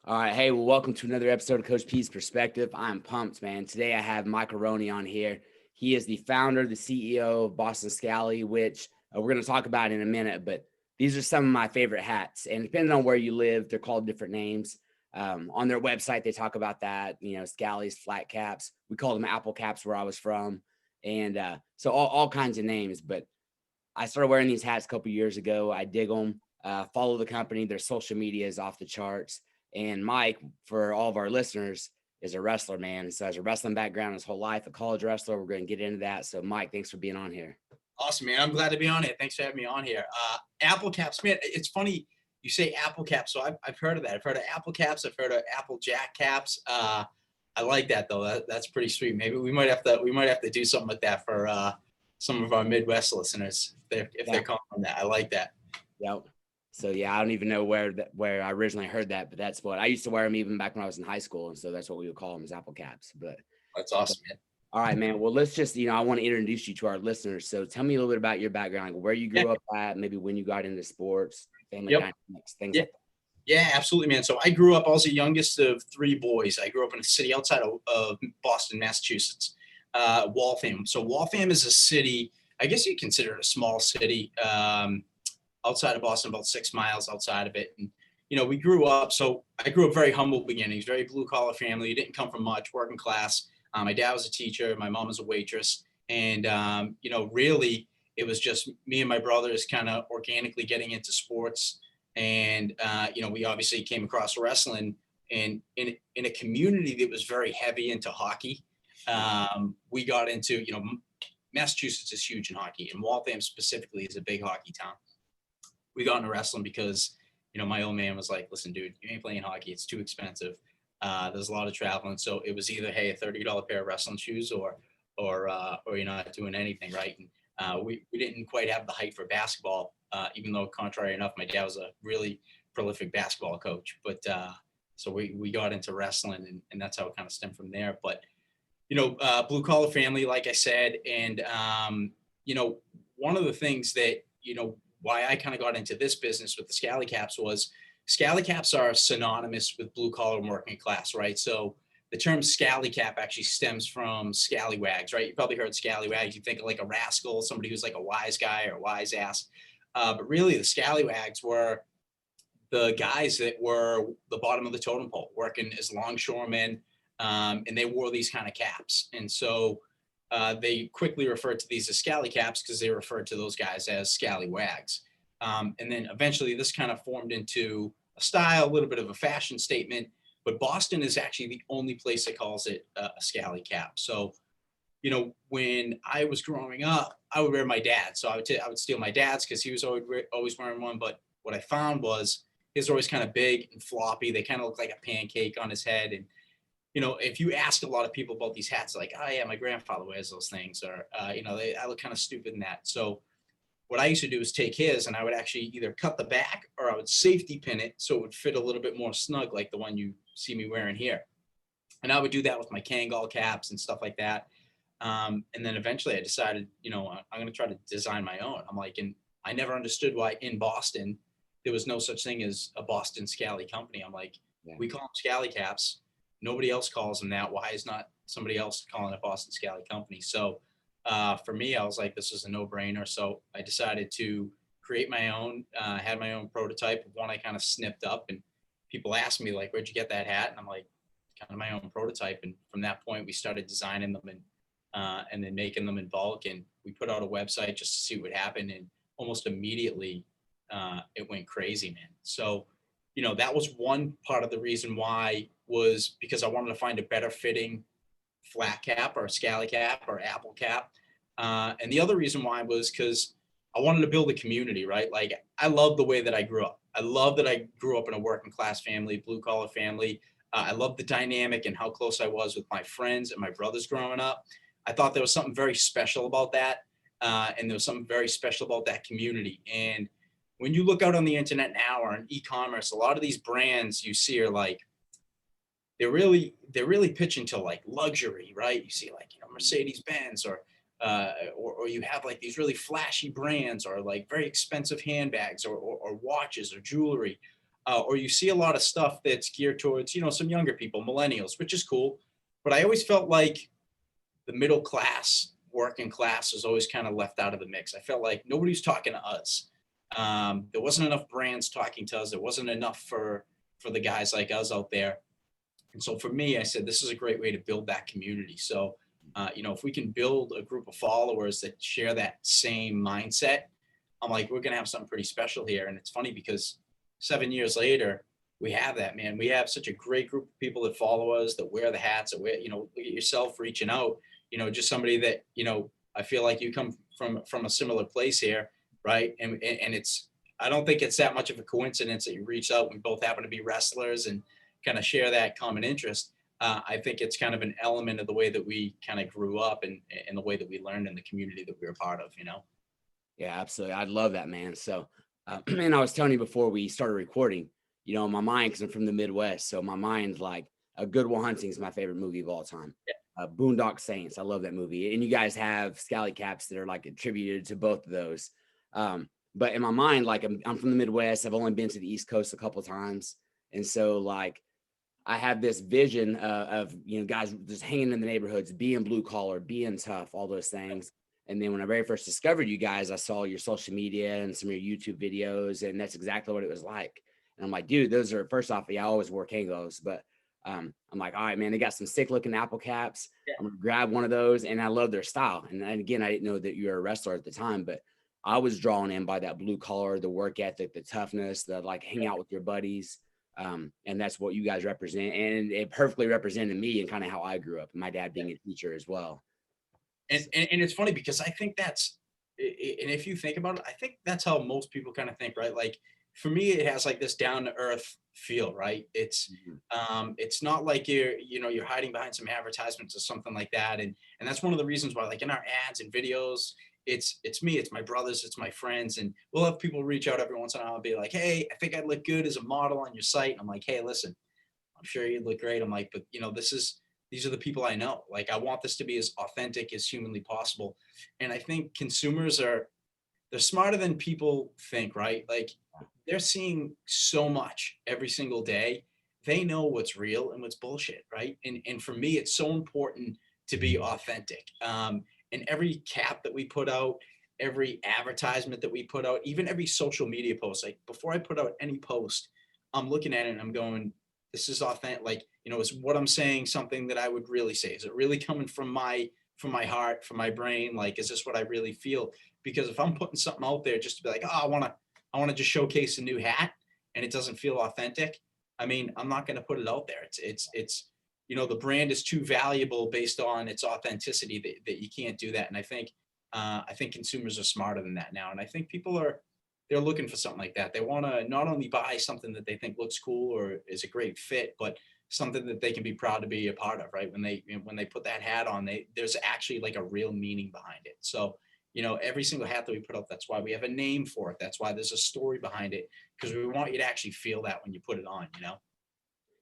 All right. Hey, well, welcome to another episode of Coach P's Perspective. I'm pumped, man. Today I have Mike Arone on here. He is the founder, the CEO of Boston Scally, which we're going to talk about in a minute. But these are some of my favorite hats. And depending on where you live, they're called different names. On their website, they talk about that, scallies, flat caps. We call them apple caps where I was from. And so all kinds of names. But I started wearing these hats a couple years ago. I dig them, follow the company. Their social media is off the charts. And Mike, for all of our listeners, is a wrestler, man. So has a wrestling background his whole life, a college wrestler. We're going to get into that. So Mike, thanks for being on here. Awesome, man. I'm glad to be on here. Thanks for having me on here. Apple caps, man. It's funny you say apple caps. So I've heard of that. I've heard of apple caps. I've heard of apple jack caps. I like that though. That's pretty sweet. Maybe we might have to do something with that for some of our Midwest listeners if they're calling on that. I like that. Yep. So yeah, I don't even know where I originally heard that, but that's what I used to wear them even back when I was in high school, and so that's what we would call them as apple caps. But That's awesome, man. all right, man. Well, let's just I want to introduce you to our listeners. So tell me a little bit about your background, like where you grew up at, maybe when you got into sports, family Yep. dynamics, things Yeah. like that. Yeah, absolutely, man. So I grew up. I was the youngest of three boys. I grew up in a city outside of Boston, Massachusetts, Waltham. So Waltham is a city. I guess you consider it a small city outside of Boston, about 6 miles outside of it. And we grew up. So I grew up very humble beginnings, very blue collar family. Didn't come from much, working class. My dad was a teacher. My mom was a waitress, and really, it was just me and my brothers kind of organically getting into sports. And we obviously came across wrestling and in a community that was very heavy into hockey. We got into Massachusetts is huge in hockey, and Waltham specifically is a big hockey town. We got into wrestling because my old man was like, listen, dude, you ain't playing hockey, it's too expensive. There's a lot of traveling, so it was either, hey, a $30 pair of wrestling shoes, or you're not doing anything, right? And we didn't quite have the height for basketball, even though, contrary enough, my dad was a really prolific basketball coach. But so we got into wrestling, and that's how it kind of stemmed from there. But blue collar family, like I said, and one of the things that why I kind of got into this business with the Scally Caps was Scally Caps are synonymous with blue collar and working class, right? So the term Scally Cap actually stems from scallywags, right? You probably heard scallywags. You think of like a rascal, somebody who's like a wise guy or a wise ass. But really, the scallywags were the guys that were the bottom of the totem pole, working as longshoremen, and they wore these kind of caps. And so they quickly referred to these as scally caps because they referred to those guys as scallywags. And then eventually this kind of formed into a style, a little bit of a fashion statement. But Boston is actually the only place that calls it a scally cap. So, when I was growing up, I would wear my dad's. So I would steal my dad's because he was always wearing one. But what I found was his were always kind of big and floppy. They kind of look like a pancake on his head. And if you ask a lot of people about these hats, like, oh yeah, my grandfather wears those things, or I look kind of stupid in that. So what I used to do is take his, and I would actually either cut the back or I would safety pin it so it would fit a little bit more snug, like the one you see me wearing here. And I would do that with my Kangol caps and stuff like that. And then eventually I decided, I'm going to try to design my own. I'm like, and I never understood why in Boston there was no such thing as a Boston Scally company. I'm like, we call them Scally caps. Nobody else calls them that. Why is not somebody else calling it Boston Scally company? So for me, I was like, this is a no-brainer. So I decided to create my own, had my own prototype of one I kind of snipped up. And people asked me, like, where'd you get that hat? And I'm like, kind of my own prototype. And from that point, we started designing them and then making them in bulk. And we put out a website just to see what happened. And almost immediately, it went crazy, man. So, that was one part of the reason why, was because I wanted to find a better fitting flat cap or scally cap or apple cap. And the other reason why was because I wanted to build a community, right? Like, I love the way that I grew up. I love that I grew up in a working class family, blue collar family. I love the dynamic and how close I was with my friends and my brothers growing up. I thought there was something very special about that. And there was something very special about that community. And when you look out on the internet now or in e-commerce, a lot of these brands you see are like, they're really pitching to like luxury, right? You see like, Mercedes Benz or you have like these really flashy brands or like very expensive handbags or watches or jewelry. or you see a lot of stuff that's geared towards, some younger people, millennials, which is cool. But I always felt like the middle class, working class was always kind of left out of the mix. I felt like nobody's talking to us. There wasn't enough brands talking to us. There wasn't enough for the guys like us out there. And so for me, I said, this is a great way to build that community. So, if we can build a group of followers that share that same mindset, I'm like, we're going to have something pretty special here. And it's funny because 7 years later, we have that, man. We have such a great group of people that follow us, that wear the hats, that wear, look at yourself reaching out, just somebody that, I feel like you come from a similar place here, right? And it's, I don't think it's that much of a coincidence that you reached out. We both happen to be wrestlers and kind of share that common interest. I think it's kind of an element of the way that we kind of grew up and the way that we learned in the community that we were part of. Yeah, absolutely. I love that, man. So, and I was telling you before we started recording, my mind, because I'm from the Midwest. So my mind's like a Good Will Hunting is my favorite movie of all time. Boondock Saints. I love that movie. And you guys have Scally Caps that are like attributed to both of those. But in my mind, like I'm from the Midwest. I've only been to the East Coast a couple of times. And so like I have this vision of guys just hanging in the neighborhoods, being blue collar, being tough, all those things. And then when I very first discovered you guys, I saw your social media and some of your YouTube videos, and that's exactly what it was like. And I'm like, dude, those are, first off, I always wore Kangos, but I'm like, all right, man, they got some sick looking apple caps. Yeah. I'm gonna grab one of those, and I love their style. And again, I didn't know that you were a wrestler at the time, but I was drawn in by that blue collar, the work ethic, the toughness, the like hang out with your buddies. And that's what you guys represent. And it perfectly represented me and kind of how I grew up, my dad being a teacher as well. And it's funny because I think that's, and if you think about it, I think that's how most people kind of think, right? Like for me, it has like this down to earth feel, right? It's not like you're hiding behind some advertisements or something like that. And that's one of the reasons why, like in our ads and videos, it's me, it's my brothers, it's my friends. And we'll have people reach out every once in a while and be like, hey, I think I'd look good as a model on your site. And I'm like, hey, listen, I'm sure you'd look great. I'm like, but these are the people I know. Like, I want this to be as authentic as humanly possible. And I think consumers they're smarter than people think, right? Like they're seeing so much every single day. They know what's real and what's bullshit, right? And for me, it's so important to be authentic. And every cap that we put out, every advertisement that we put out, even every social media post, like before I put out any post, I'm looking at it and I'm going, this is authentic. Like, is what I'm saying something that I would really say? Is it really coming from my heart, from my brain? Like, is this what I really feel? Because if I'm putting something out there just to be like, oh, I want to just showcase a new hat and it doesn't feel authentic, I mean, I'm not going to put it out there. It's the brand is too valuable based on its authenticity that you can't do that. And I think consumers are smarter than that now. And I think they're looking for something like that. They want to not only buy something that they think looks cool or is a great fit, but something that they can be proud to be a part of, right? When they put that hat on, there's actually like a real meaning behind it. So, every single hat that we put up, that's why we have a name for it. That's why there's a story behind it, because we want you to actually feel that when you put it on,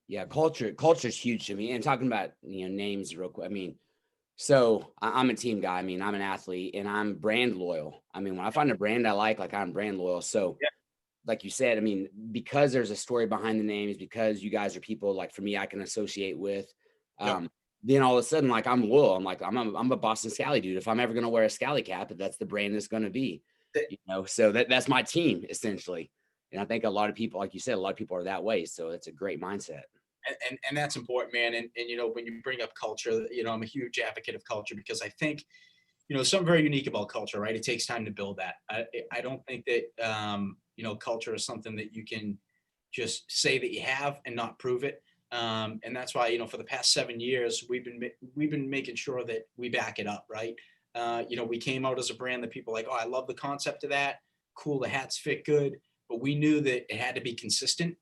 Yeah, culture is huge to me. And talking about, names real quick. I mean, so I'm a team guy. I mean, I'm an athlete and I'm brand loyal. I mean, when I find a brand I like I'm brand loyal. So yeah, like you said, I mean, because there's a story behind the names, because you guys are people like, for me, I can associate with, then all of a sudden, like I'm loyal. I'm like, I'm a Boston Scally dude. If I'm ever going to wear a Scally cap, that's the brand that's going to be, so that's my team essentially. And I think a lot of people, like you said, a lot of people are that way. So it's a great mindset. And that's important, man. And when you bring up culture, I'm a huge advocate of culture, because I think, something very unique about culture, right? It takes time to build that. I don't think that, culture is something that you can just say that you have and not prove it. And that's why, for the past 7 years, we've been making sure that we back it up, right? We came out as a brand that people are like, oh, I love the concept of that. Cool. The hats fit good, but we knew that it had to be consistent.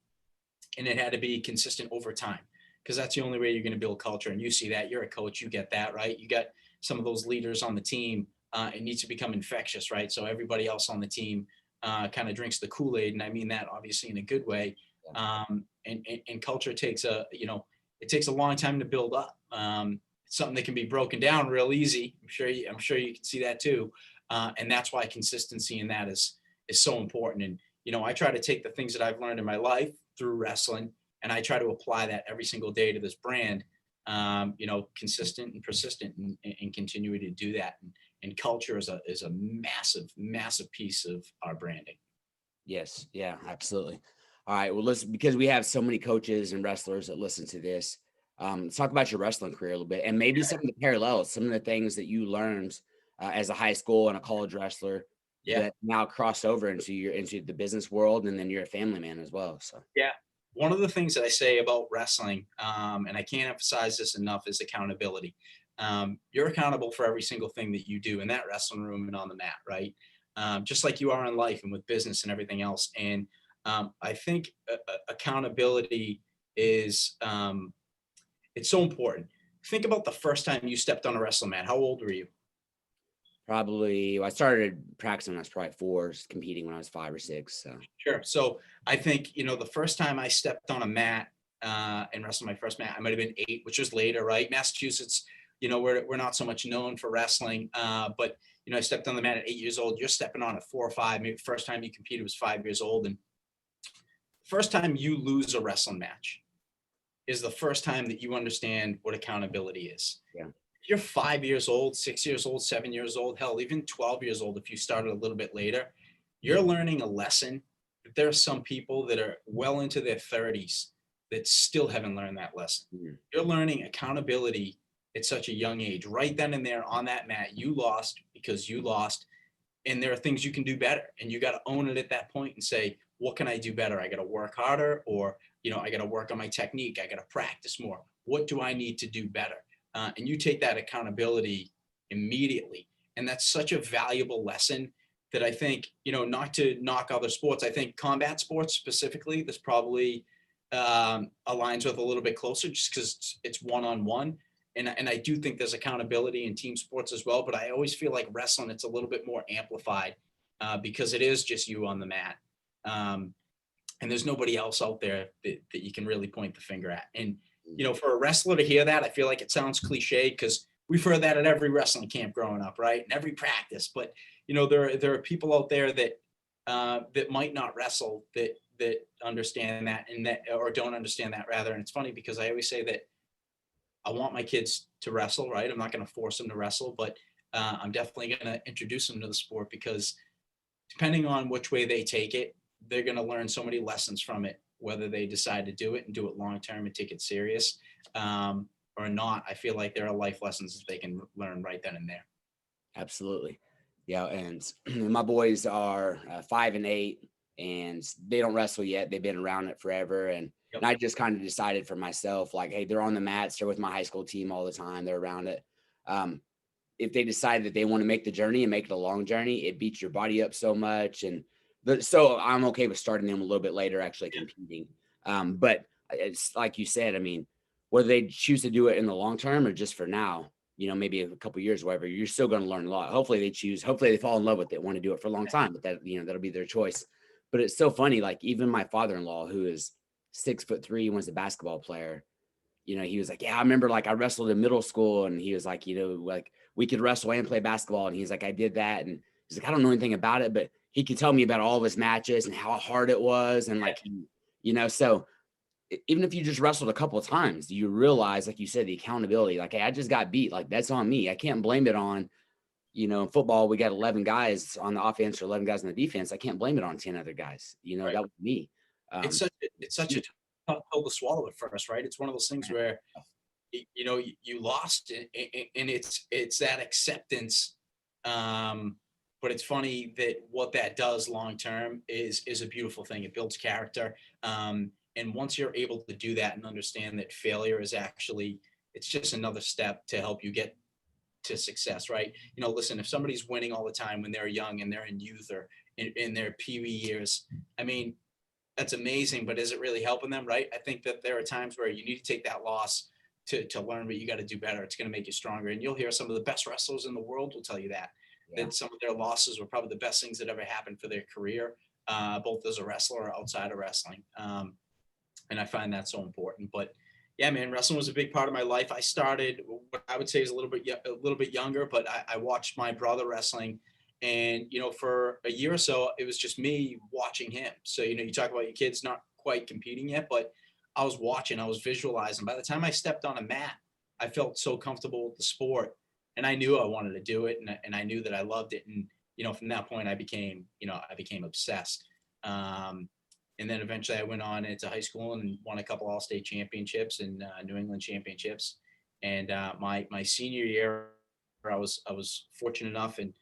And it had to be consistent over time, because that's the only way you're going to build culture. And you see that. You're a coach, you get that, right? You got some of those leaders on the team. It needs to become infectious, right? So everybody else on the team kind of drinks the Kool-Aid, and I mean that obviously in a good way. And culture takes it takes a long time to build up. It's something that can be broken down real easy. I'm sure you can see that too. And that's why consistency in that is so important. And I try to take the things that I've learned in my life through wrestling. And I try to apply that every single day to this brand, consistent and persistent, and continue to do that. And culture is a massive, massive piece of our branding. Yes. Yeah, absolutely. All right. Well, listen, because we have so many coaches and wrestlers that listen to this, let's talk about your wrestling career a little bit and maybe some of the parallels, some of the things that you learned as a high school and a college wrestler Yeah. that now cross over into the business world, and then you're a family man as well. So Yeah. One of the things that I say about wrestling, and I can't emphasize this enough, is accountability. You're accountable for every single thing that you do in that wrestling room and on the mat, right? Just like you are in life and with business and everything else. And I think accountability is it's so important. Think about the first time you stepped on a wrestling mat. How old were you? probably I started practicing when I was probably 4, competing when I was 5 or 6. So Sure. So I think, the first time I stepped on a mat and wrestled my first mat, I might have been 8, which was later, right? Massachusetts, we're not so much known for wrestling, but I stepped on the mat at 8 years old. You're stepping on at 4 or 5. Maybe the first time you competed was 5 years old. And first time you lose a wrestling match is the first time that you understand what accountability is. yeah, If you're 5 years old, 6 years old, 7 years old, hell, even 12 years old, if you started a little bit later, you're learning a lesson that there are some people that are well into their 30s that still haven't learned that lesson. mhm, You're learning accountability at such a young age. Right then and there on that mat, you lost because you lost. And there are things you can do better. And you got to own it at that point and say, what can I do better? I got to work harder, or, I got to work on my technique. I got to practice more. What do I need to do better? And you take that accountability immediately. And that's such a valuable lesson that I think, not to knock other sports, I think combat sports specifically, this probably aligns with a little bit closer just because it's one-on-one. And I do think there's accountability in team sports as well, but I always feel like wrestling, it's a little bit more amplified because it is just you on the mat. And there's nobody else out there that you can really point the finger at. And, for a wrestler to hear that, I feel like it sounds cliche because we've heard that at every wrestling camp growing up, right? And every practice. But, there are people out there that that might not wrestle that understand that or don't understand that rather. And it's funny because I always say that I want my kids to wrestle, right? I'm not going to force them to wrestle, but I'm definitely going to introduce them to the sport because depending on which way they take it, they're going to learn so many lessons from it, whether they decide to do it and do it long-term and take it serious or not. I feel like there are life lessons that they can learn right then and there. absolutely. Yeah, and my boys are 5 and 8, and they don't wrestle yet. They've been around it forever, and Yep. I just kind of decided for myself, like, hey, they're on the mats. They're with my high school team all the time. They're around it. If they decide that they want to make the journey and make it a long journey, it beats your body up so much. So I'm okay with starting them a little bit later, actually competing. But it's like you said, I mean, whether they choose to do it in the long term or just for now, maybe a couple of years, whatever, you're still going to learn a lot. Hopefully they fall in love with it, want to do it for a long time, but that'll be their choice. But it's so funny. Like even my father-in-law, who is 6'3", was a basketball player. He was like, yeah, I remember like I wrestled in middle school, and he was like, like we could wrestle and play basketball. And he's like, I did that. And he's like, I don't know anything about it, but he could tell me about all of his matches and how hard it was. And like, so even if you just wrestled a couple of times, you realize, like you said, the accountability, like, hey, I just got beat. Like that's on me. I can't blame it on, in football, we got 11 guys on the offense or 11 guys on the defense. I can't blame it on 10 other guys. Right. That was me. It's such a tough pill to swallow at first, right? It's one of those things where you lost it, and it's that acceptance. But it's funny that what that does long term is a beautiful thing. It builds character. And once you're able to do that and understand that failure is actually, it's just another step to help you get to success, right? Listen, if somebody's winning all the time when they're young and they're in youth or in their PE years, I mean, that's amazing, but is it really helping them, right? I think that there are times where you need to take that loss to learn what you got to do better. It's going to make you stronger. And you'll hear some of the best wrestlers in the world will tell you that some of their losses were probably the best things that ever happened for their career, both as a wrestler or outside of wrestling. And I find that so important. But yeah, man, wrestling was a big part of my life. I started what I would say is a little bit younger, but I watched my brother wrestling. And, for a year or so, it was just me watching him. So, you talk about your kids not quite competing yet, but I was watching, I was visualizing. By the time I stepped on a mat, I felt so comfortable with the sport, and I knew I wanted to do it, and I knew that I loved it. And from that point, I became obsessed. And then eventually, I went on into high school and won a couple All-State championships and New England championships. And my senior year, I was fortunate enough, and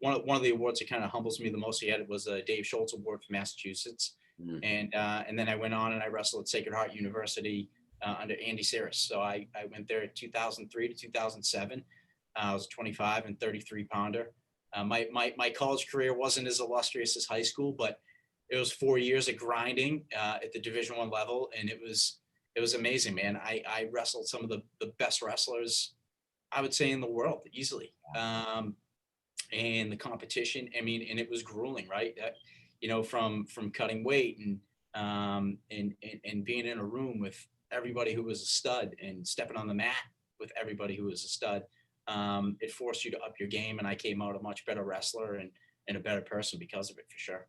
one of the awards that kind of humbles me the most yet was the Dave Schultz Award for Massachusetts. And then I went on and I wrestled at Sacred Heart University under Andy Saris. So I went there in 2003 to 2007. I was a 25 and 33 pounder. My college career wasn't as illustrious as high school, but it was 4 years of grinding at the Division I level, and it was amazing, man. I wrestled some of the best wrestlers, I would say, in the world easily. And the competition, I mean, and it was grueling, right? From cutting weight and being in a room with everybody who was a stud and stepping on the mat with everybody who was a stud. It forced you to up your game, and I came out a much better wrestler and a better person because of it, for sure.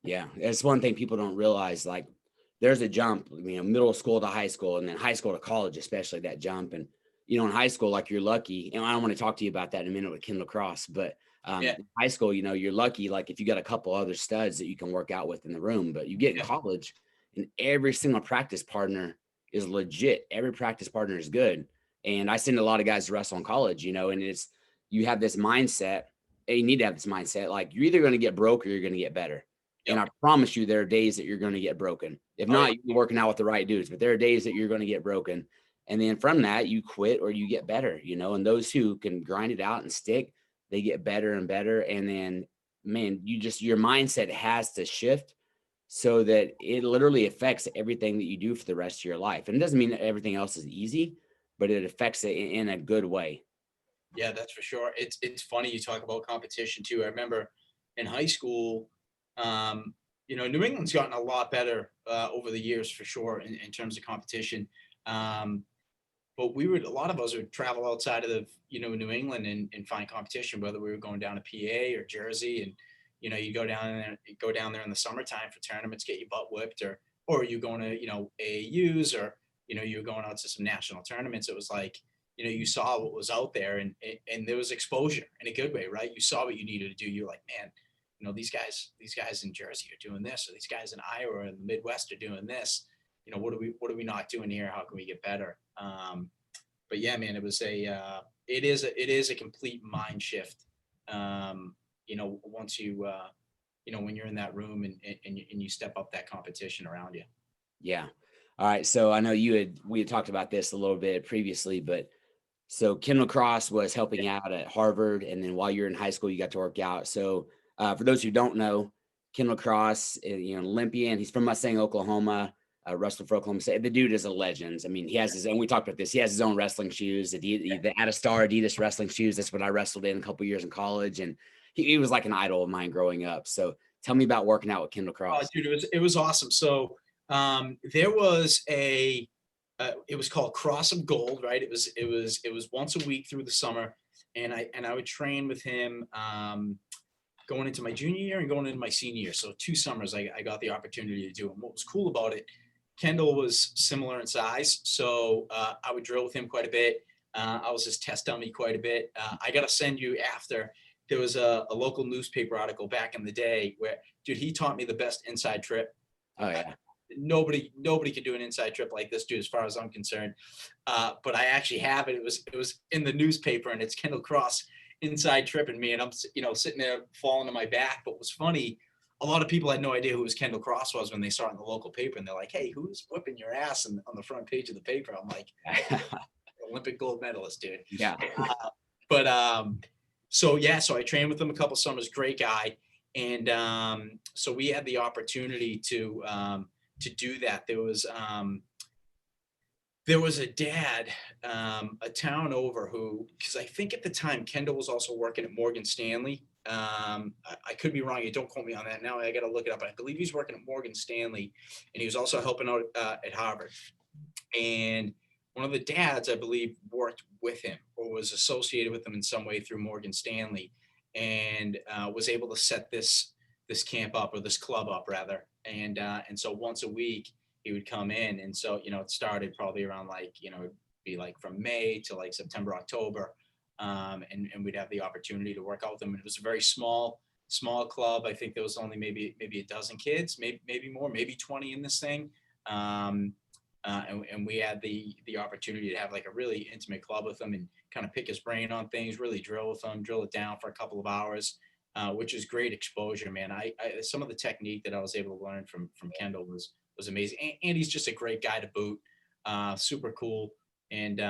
Yeah, it's one thing people don't realize. Like, there's a jump, middle school to high school, and then high school to college, especially that jump. And in high school, like, you're lucky, and I don't want to talk to you about that in a minute with Ken Lacrosse, but in high school, you're lucky, like, if you got a couple other studs that you can work out with in the room. But you get in college, and every single practice partner is legit. Every practice partner is good. And I send a lot of guys to wrestle in college, and you have this mindset, and you need to have this mindset, like, you're either going to get broke or you're going to get better. And I promise you, there are days that you're going to get broken. If not, you're working out with the right dudes, but there are days that you're going to get broken. And then from that, you quit or you get better, and those who can grind it out and stick, they get better and better. And then, man, your mindset has to shift so that it literally affects everything that you do for the rest of your life. And it doesn't mean that everything else is easy, but it affects it in a good way. Yeah, that's for sure. It's funny you talk about competition too. I remember in high school, New England's gotten a lot better over the years, for sure, in terms of competition. But a lot of us would travel outside of New England and find competition, whether we were going down to PA or Jersey, and you go down there in the summertime for tournaments, get your butt whipped, or you going to AAUs, or you were going out to some national tournaments. It was like you saw what was out there, and there was exposure in a good way, right? You saw what you needed to do. You're like, man, these guys in Jersey are doing this, or these guys in Iowa and the Midwest are doing this. What are we not doing here? How can we get better? But yeah, man, it is a complete mind shift. Once when you're in that room and you step up that competition around you. Yeah. All right. So I know we had talked about this a little bit previously, but so Ken Lacrosse was helping out at Harvard, and then while you're in high school, you got to work out. So for those who don't know, Ken Lacrosse, an Olympian, he's from Mustang, Oklahoma, wrestling for Oklahoma State. The dude is a legend. I mean, he has his own, we talked about this, he has his own wrestling shoes, the Atastar Adidas wrestling shoes. That's what I wrestled in a couple years in college. And he was like an idol of mine growing up. So tell me about working out with Ken Lacrosse. Dude, it was awesome. So there was it was called Cross of Gold, right? It was once a week through the summer. And I would train with him going into my junior year and going into my senior year. So 2 summers I got the opportunity to do. And what was cool about it, Kendall was similar in size. So I would drill with him quite a bit. I was his test dummy quite a bit. I got to send you after. There was a local newspaper article back in the day where, dude, he taught me the best inside trip. Oh yeah. Nobody could do an inside trip like this, dude, as far as I'm concerned. But I actually have it. It was in the newspaper, and it's Kendall Cross inside tripping me, and I'm sitting there falling to my back. But what's funny, a lot of people had no idea who his Kendall Cross was when they saw it in the local paper, and they're like, "Hey, who's whipping your ass?" And on the front page of the paper, I'm like, Olympic gold medalist, dude. Yeah. So I trained with him a couple summers. Great guy, and so we had the opportunity to do that. There was a dad, a town over, who, because I think at the time Kendall was also working at Morgan Stanley. I could be wrong. Don't quote me on that. Now I got to look it up. I believe he's working at Morgan Stanley, and he was also helping out at Harvard. And one of the dads, I believe, worked with him or was associated with him in some way through Morgan Stanley, and was able to set this this camp up, or this club up rather. And so once a week he would come in. And so, it started probably around like, it'd be like from May to like September, October. And we'd have the opportunity to work out with them. And it was a very small club. I think there was only maybe a dozen kids, maybe more, maybe 20 in this thing. And we had the opportunity to have like a really intimate club with them and kind of pick his brain on things, really drill with him, drill it down for a couple of hours, which is great exposure, man. I some of the technique that I was able to learn from Kendall was amazing. And he's just a great guy to boot, super cool. And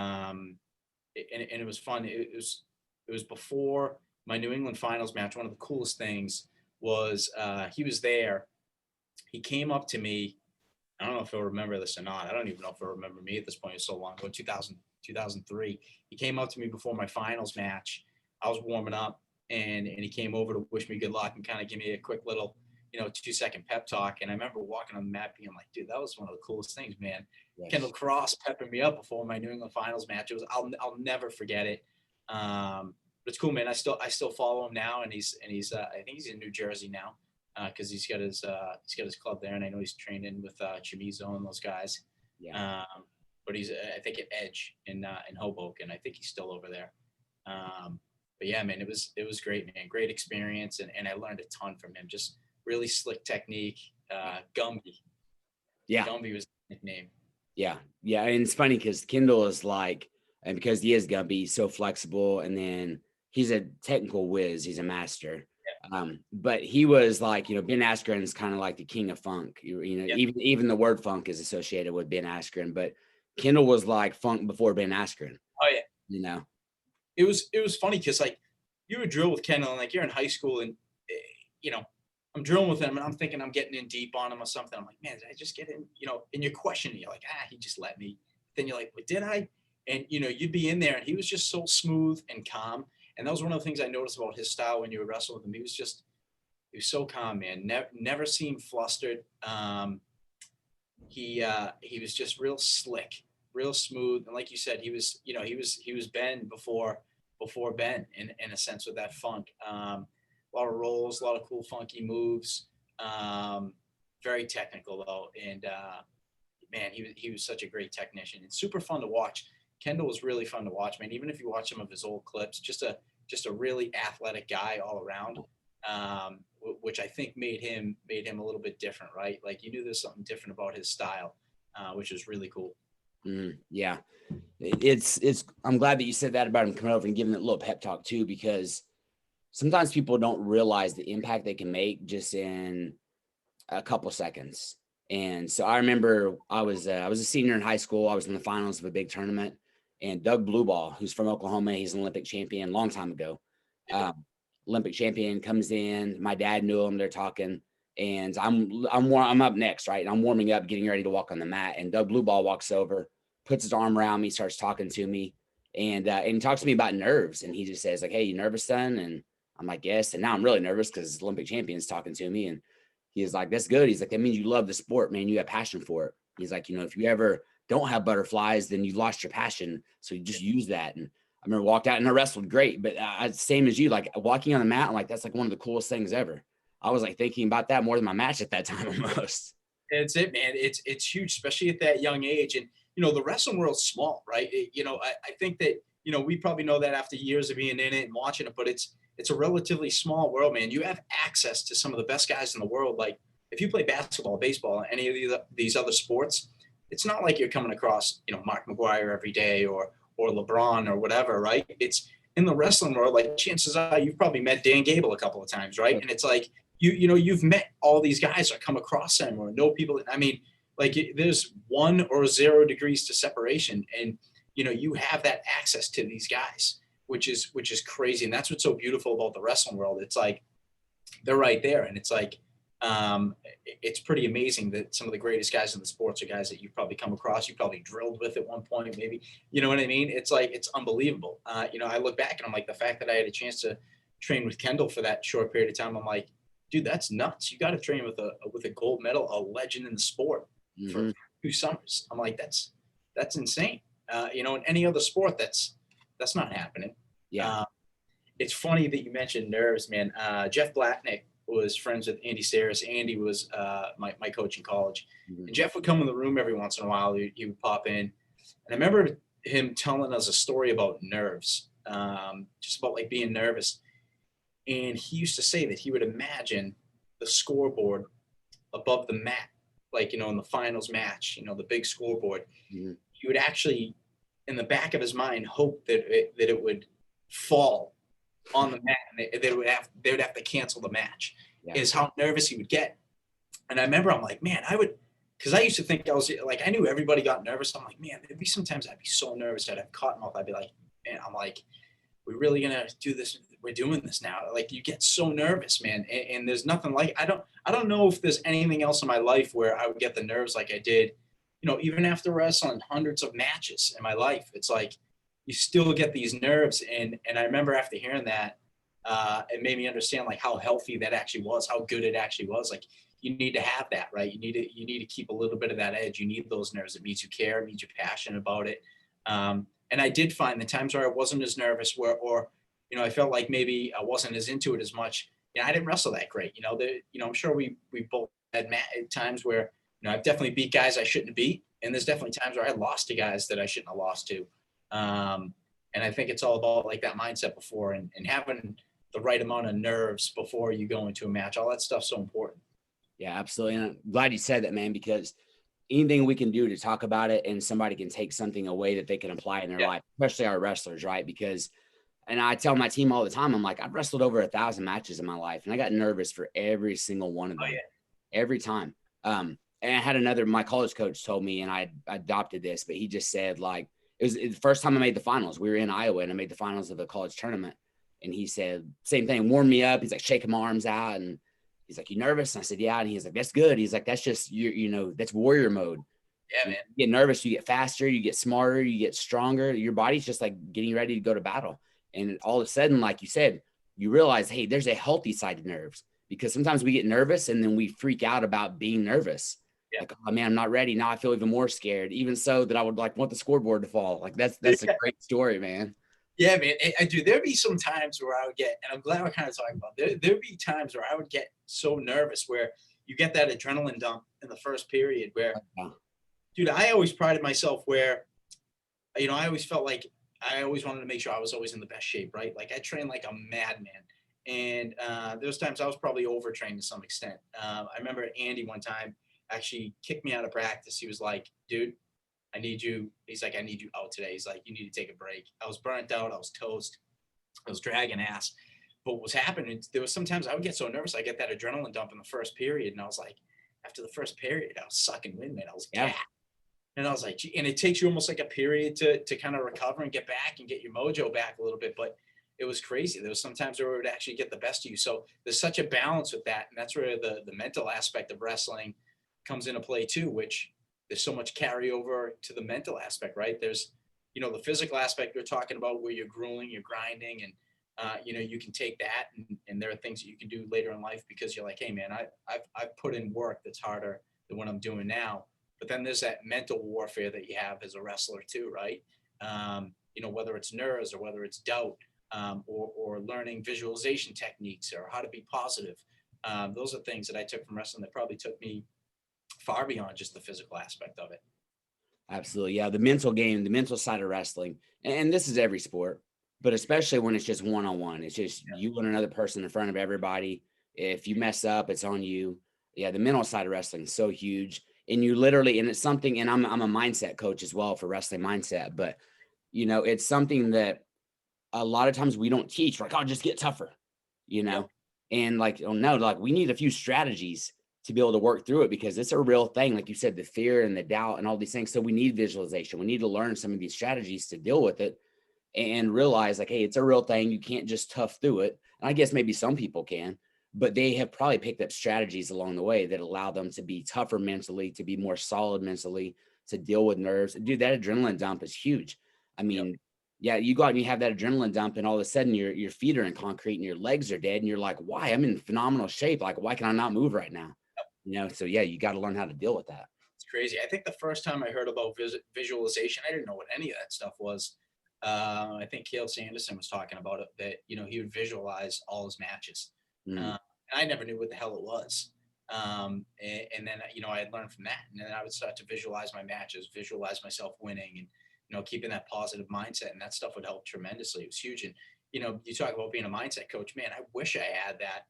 it was fun. It was before my New England Finals match. One of the coolest things was he was there. He came up to me. I don't know if he'll remember this or not. I don't even know if he'll remember me at this point. It's so long ago, 2003. He came up to me before my finals match. I was warming up, and he came over to wish me good luck and kind of give me a quick little, 2-second pep talk. And I remember walking on the mat being like, dude, that was one of the coolest things, man. Yes. Kendall Cross pepping me up before my New England Finals match. I'll never forget it. But it's cool, man. I still follow him now, and he's I think he's in New Jersey now. Because he's got his club there, and I know he's training with Chamizo and those guys. Yeah. But he's I think at Edge in Hoboken. I think he's still over there. But yeah, man, it was great, man. Great experience, and I learned a ton from him. Just really slick technique. Gumby. Yeah. Gumby was the nickname. Yeah, and it's funny because Kendall is like, and because he is Gumby, he's so flexible, and then he's a technical whiz. He's a master. But he was like, Ben Askren is kind of like the king of funk. Even the word funk is associated with Ben Askren, but Kendall was like funk before Ben Askren. Oh yeah. It was funny because like you would drill with Kendall, and like you're in high school, and I'm drilling with him, and I'm thinking I'm getting in deep on him or something. I'm like, man, did I just get in? And you're questioning. You're like, he just let me. Then you're like, well, did I? And you'd be in there, and he was just so smooth and calm. And that was one of the things I noticed about his style when you would wrestle with him. He was so calm, man. Never seemed flustered. He was just real slick, real smooth. And like you said, he was Ben before Ben in a sense with that funk. A lot of rolls, a lot of cool funky moves. Very technical though. And man, he was such a great technician and super fun to watch. Kendall was really fun to watch, man. Even if you watch some of his old clips, just a really athletic guy all around, which I think made him a little bit different, right? Like you knew there's something different about his style, which is really cool. Yeah, I'm glad that you said that about him coming over and giving that little pep talk too, because sometimes people don't realize the impact they can make just in a couple seconds. And so I remember I was a senior in high school. I was in the finals of a big tournament. And Doug Blueball, who's from Oklahoma, he's an Olympic champion, long time ago. Olympic champion comes in. My dad knew him. They're talking, and I'm up next, right? And I'm warming up, getting ready to walk on the mat. And Doug Blueball walks over, puts his arm around me, starts talking to me, and he talks to me about nerves. And he just says like, "Hey, you nervous, son?" And I'm like, "Yes." And now I'm really nervous because Olympic champion's talking to me, and he's like, "That's good." He's like, "That means you love the sport, man. You have passion for it." He's like, "If you ever don't have butterflies, then you lost your passion. So you just use that." And I remember walked out and I wrestled great, but same as you, like walking on the mat, like that's like one of the coolest things ever. I was like thinking about that more than my match at that time almost. It's it, man. It's huge, especially at that young age. And, the wrestling world's small, right? I think that, we probably know that after years of being in it and watching it, but it's a relatively small world, man. You have access to some of the best guys in the world. Like if you play basketball, baseball, any of these other sports, it's not like you're coming across, Mark McGuire every day or LeBron or whatever, right? It's in the wrestling world, like chances are you've probably met Dan Gable a couple of times, right? And it's like, you've met all these guys or come across them or know people. I mean, like there's 1 or 0 degrees to separation. And, you have that access to these guys, which is crazy. And that's what's so beautiful about the wrestling world. It's like, they're right there. And it's like, it's pretty amazing that some of the greatest guys in the sports are guys that you've probably come across, you probably drilled with at one point, maybe, you know what I mean? It's like, it's unbelievable. I look back and I'm like, the fact that I had a chance to train with Kendall for that short period of time, I'm like, dude, that's nuts. You got to train with a gold medal, a legend in the sport for 2 summers. I'm like, that's insane. In any other sport, that's not happening. Yeah. It's funny that you mentioned nerves, man. Jeff Blatnick, was friends with Andy Saris. Andy was my coach in college. Mhm. And Jeff would come in the room every once in a while. He would pop in. And I remember him telling us a story about nerves, just about like being nervous. And he used to say that he would imagine the scoreboard above the mat, like, in the finals match, the big scoreboard. Mhm. He would actually, in the back of his mind, hope that it would fall on the mat, and they would have to cancel the match. Yeah. Is how nervous he would get. And I remember I'm like, man, because I used to think I was like, I knew everybody got nervous. I'm like, man, there'd be sometimes I'd be so nervous I'd have cotton mouth. I'd be like, man, I'm like, we're really gonna do this. We're doing this now. Like, you get so nervous, man. And there's nothing like, I don't know if there's anything else in my life where I would get the nerves like I did, even after wrestling hundreds of matches in my life. It's like, you still get these nerves. And I remember after hearing that, it made me understand like how healthy that actually was, how good it actually was. Like, you need to have that, right? You need to keep a little bit of that edge. You need those nerves. It means you care, it means you're passionate about it. And I did find the times where I wasn't as nervous, or I felt like maybe I wasn't as into it as much. I didn't wrestle that great. I'm sure we both had times where I've definitely beat guys I shouldn't have beat, and there's definitely times where I lost to guys that I shouldn't have lost to. And I think it's all about like that mindset before, and having the right amount of nerves before you go into a match. All that stuff's so important. Yeah, absolutely. And I'm glad you said that, man, because anything we can do to talk about it and somebody can take something away that they can apply in their life, especially our wrestlers, right? Because, and I tell my team all the time, I'm like, I've wrestled over 1,000 matches in my life, and I got nervous for every single one of them, every time. And I had my college coach told me, and I adopted this, but he just said, like, it was the first time I made the finals. We were in Iowa, and I made the finals of a college tournament. And he said, same thing, warm me up. He's like shaking my arms out, and he's like, you nervous? And I said, yeah. And he's like, that's good. He's like, that's just, that's warrior mode. Yeah, man. You get nervous, you get faster, you get smarter, you get stronger. Your body's just like getting ready to go to battle. And all of a sudden, like you said, you realize, hey, there's a healthy side to nerves, because sometimes we get nervous and then we freak out about being nervous. Yeah. Like, oh man, I'm not ready. Now I feel even more scared, even so that I would like want the scoreboard to fall. Like that's a great story, man. Yeah, man. I do. There'd be some times where I would get, and I'm glad we're kind of talking about, there'd be times where I would get so nervous where you get that adrenaline dump in the first period where, dude, I always prided myself where, I always felt like I always wanted to make sure I was always in the best shape, right? Like, I trained like a madman. And those times I was probably overtrained to some extent. I remember Andy one time actually kicked me out of practice. He was like, dude, I need you. He's like, I need you out today. He's like, you need to take a break. I was burnt out. I was toast. I was dragging ass. But what was happening, there was sometimes I would get so nervous. I get that adrenaline dump in the first period. And I was like, after the first period, I was sucking wind, man. I was gassed. And I was like, gee, and it takes you almost like a period to kind of recover and get back and get your mojo back a little bit. But it was crazy. There was sometimes where it would actually get the best of you. So there's such a balance with that. And that's where the mental aspect of wrestling comes into play too, which there's so much carryover to the mental aspect, right? There's, the physical aspect you're talking about where you're grueling, you're grinding, and, you can take that and there are things that you can do later in life because you're like, hey man, I've put in work that's harder than what I'm doing now. But then there's that mental warfare that you have as a wrestler too, right? Whether it's nerves or whether it's doubt, or learning visualization techniques or how to be positive. Those are things that I took from wrestling that probably took me far beyond just the physical aspect of it. Absolutely. Yeah. The mental game, the mental side of wrestling. And this is every sport, but especially when it's just one-on-one. It's just you and another person in front of everybody. If you mess up, it's on you. Yeah. The mental side of wrestling is so huge. And you literally, and it's something, and I'm a mindset coach as well for wrestling mindset, but it's something that a lot of times we don't teach. Like, oh, just get tougher, and like, oh no, like we need a few strategies to be able to work through it because it's a real thing. Like you said, the fear and the doubt and all these things. So we need visualization. We need to learn some of these strategies to deal with it and realize like, hey, it's a real thing. You can't just tough through it. And I guess maybe some people can, but they have probably picked up strategies along the way that allow them to be tougher mentally, to be more solid mentally, to deal with nerves. Dude, that adrenaline dump is huge. I mean, yeah, you go out and you have that adrenaline dump and all of a sudden your feet are in concrete and your legs are dead and you're like, why? I'm in phenomenal shape. Like, why can I not move right now? So yeah, you got to learn how to deal with that. It's crazy. I think the first time I heard about visualization, I didn't know what any of that stuff was. I think Cale Sanderson was talking about it, that, he would visualize all his matches. and I never knew what the hell it was. And then, I had learned from that, and then I would start to visualize my matches, visualize myself winning, and, keeping that positive mindset, and that stuff would help tremendously. It was huge. And, you talk about being a mindset coach, man, I wish I had that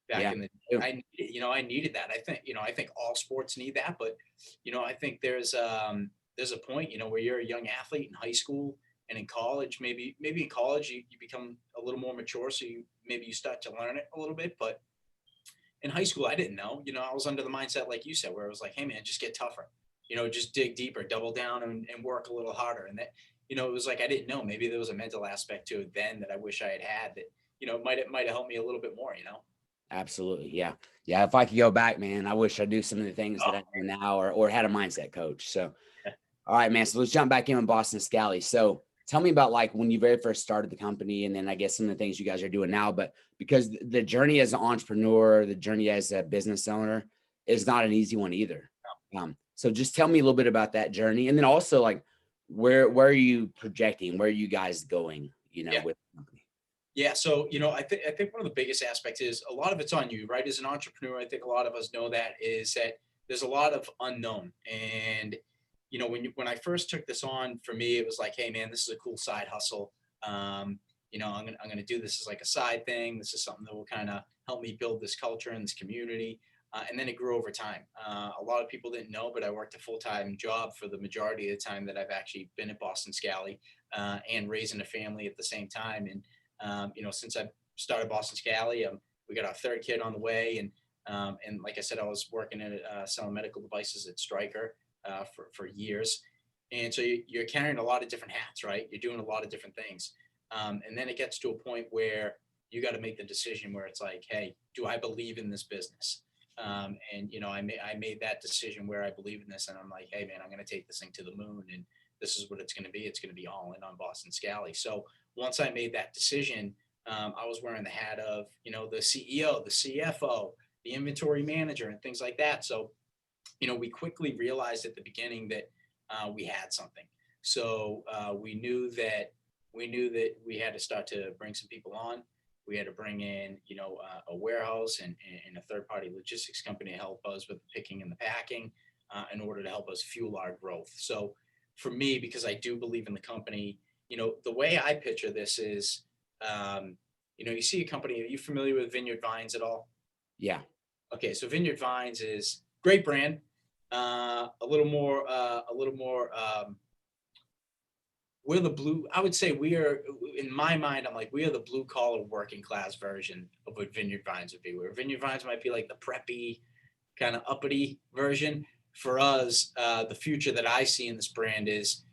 back Yeah. in the day. I needed that. I think all sports need that, but, I think there's a point, where you're a young athlete in high school and in college, maybe in college you become a little more mature. So maybe you start to learn it a little bit, but in high school, I didn't know. I was under the mindset, like you said, where it was like, hey, man, just get tougher. Just dig deeper, double down, and work a little harder. And that, it was like I didn't know. Maybe there was a mental aspect to it then that I wish I had had that, might have helped me a little bit more. Absolutely. Yeah. Yeah. If I could go back, man, I wish I do some of the things that I do now or had a mindset coach. So, all right, man. So let's jump back in with Boston Scally. So tell me about like when you very first started the company, and then I guess some of the things you guys are doing now, but because the journey as an entrepreneur, the journey as a business owner is not an easy one either. So just tell me a little bit about that journey. And then also like, where are you projecting? Where are you guys going, Yeah. with the company? Yeah. So, I think one of the biggest aspects is a lot of it's on you, right? As an entrepreneur, I think a lot of us know that is that there's a lot of unknown. And, when I first took this on, for me, it was like, hey, man, this is a cool side hustle. I'm gonna do this as like a side thing. This is something that will kind of help me build this culture and this community. And then it grew over time. A lot of people didn't know, but I worked a full-time job for the majority of the time that I've actually been at Boston Scally, and raising a family at the same time. And since I started Boston Scally, we got our third kid on the way, and like I said, I was working at selling medical devices at Stryker for years, and so you're carrying a lot of different hats, right? You're doing a lot of different things, and then it gets to a point where you got to make the decision where it's like, hey, do I believe in this business? And I made that decision where I believe in this, and I'm like, hey, man, I'm going to take this thing to the moon, and this is what it's going to be. It's going to be all in on Boston Scally. So once I made that decision, I was wearing the hat of, the CEO, the CFO, the inventory manager, and things like that. So, we quickly realized at the beginning that we had something. So we knew that we had to start to bring some people on. We had to bring in, a warehouse and a third-party logistics company to help us with the picking and the packing, in order to help us fuel our growth. So for me, because I do believe in the company, the way I picture this is, you see a company. Are you familiar with Vineyard Vines at all? Yeah. Okay, so Vineyard Vines is great brand. A little more. We're the blue. I would say we are, in my mind, I'm like, we are the blue collar working class version of what Vineyard Vines would be. Where Vineyard Vines might be like the preppy, kind of uppity version. For us, the future that I see in this brand is,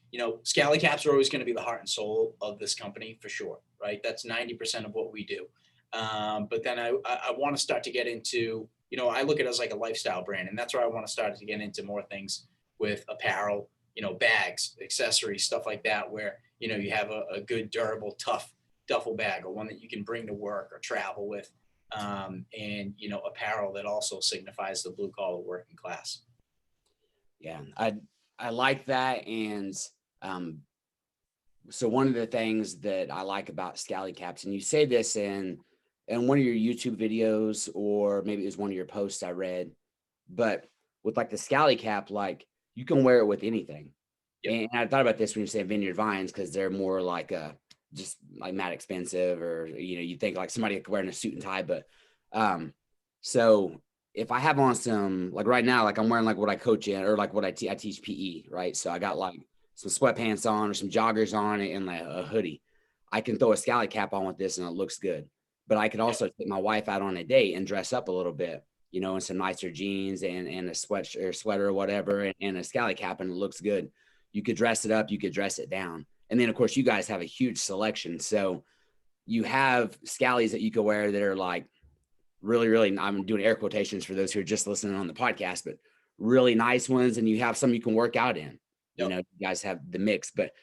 Scally caps are always going to be the heart and soul of this company for sure, right? That's 90% of what we do. But then I want to start to get into, I look at it as like a lifestyle brand, and that's where I want to start to get into more things with apparel, bags, accessories, stuff like that, where, you have a good, durable, tough duffel bag, or one that you can bring to work or travel with. And, apparel that also signifies the blue collar working class. Yeah. I like that. And, so one of the things that I like about Scally caps, and you say this in one of your YouTube videos, or maybe it was one of your posts I read, but with like the Scally cap, like you can wear it with anything. Yep. And I thought about this when you're saying Vineyard Vines, because they're more like just like mad expensive, or you think like somebody could wear in a suit and tie. But so if I have on some, like right now, like I'm wearing like what I coach in, or like what I teach PE, right? So I got like some sweatpants on or some joggers on and like a hoodie. I can throw a Scally cap on with this and it looks good. But I could also take my wife out on a date and dress up a little bit, in some nicer jeans and a sweater or whatever, and a Scally cap, and it looks good. You could dress it up, you could dress it down. And then of course you guys have a huge selection. So you have Scallies that you could wear that are like really, really, I'm doing air quotations for those who are just listening on the podcast, but really nice ones. And you have some you can work out in. Yep. You guys have the mix. But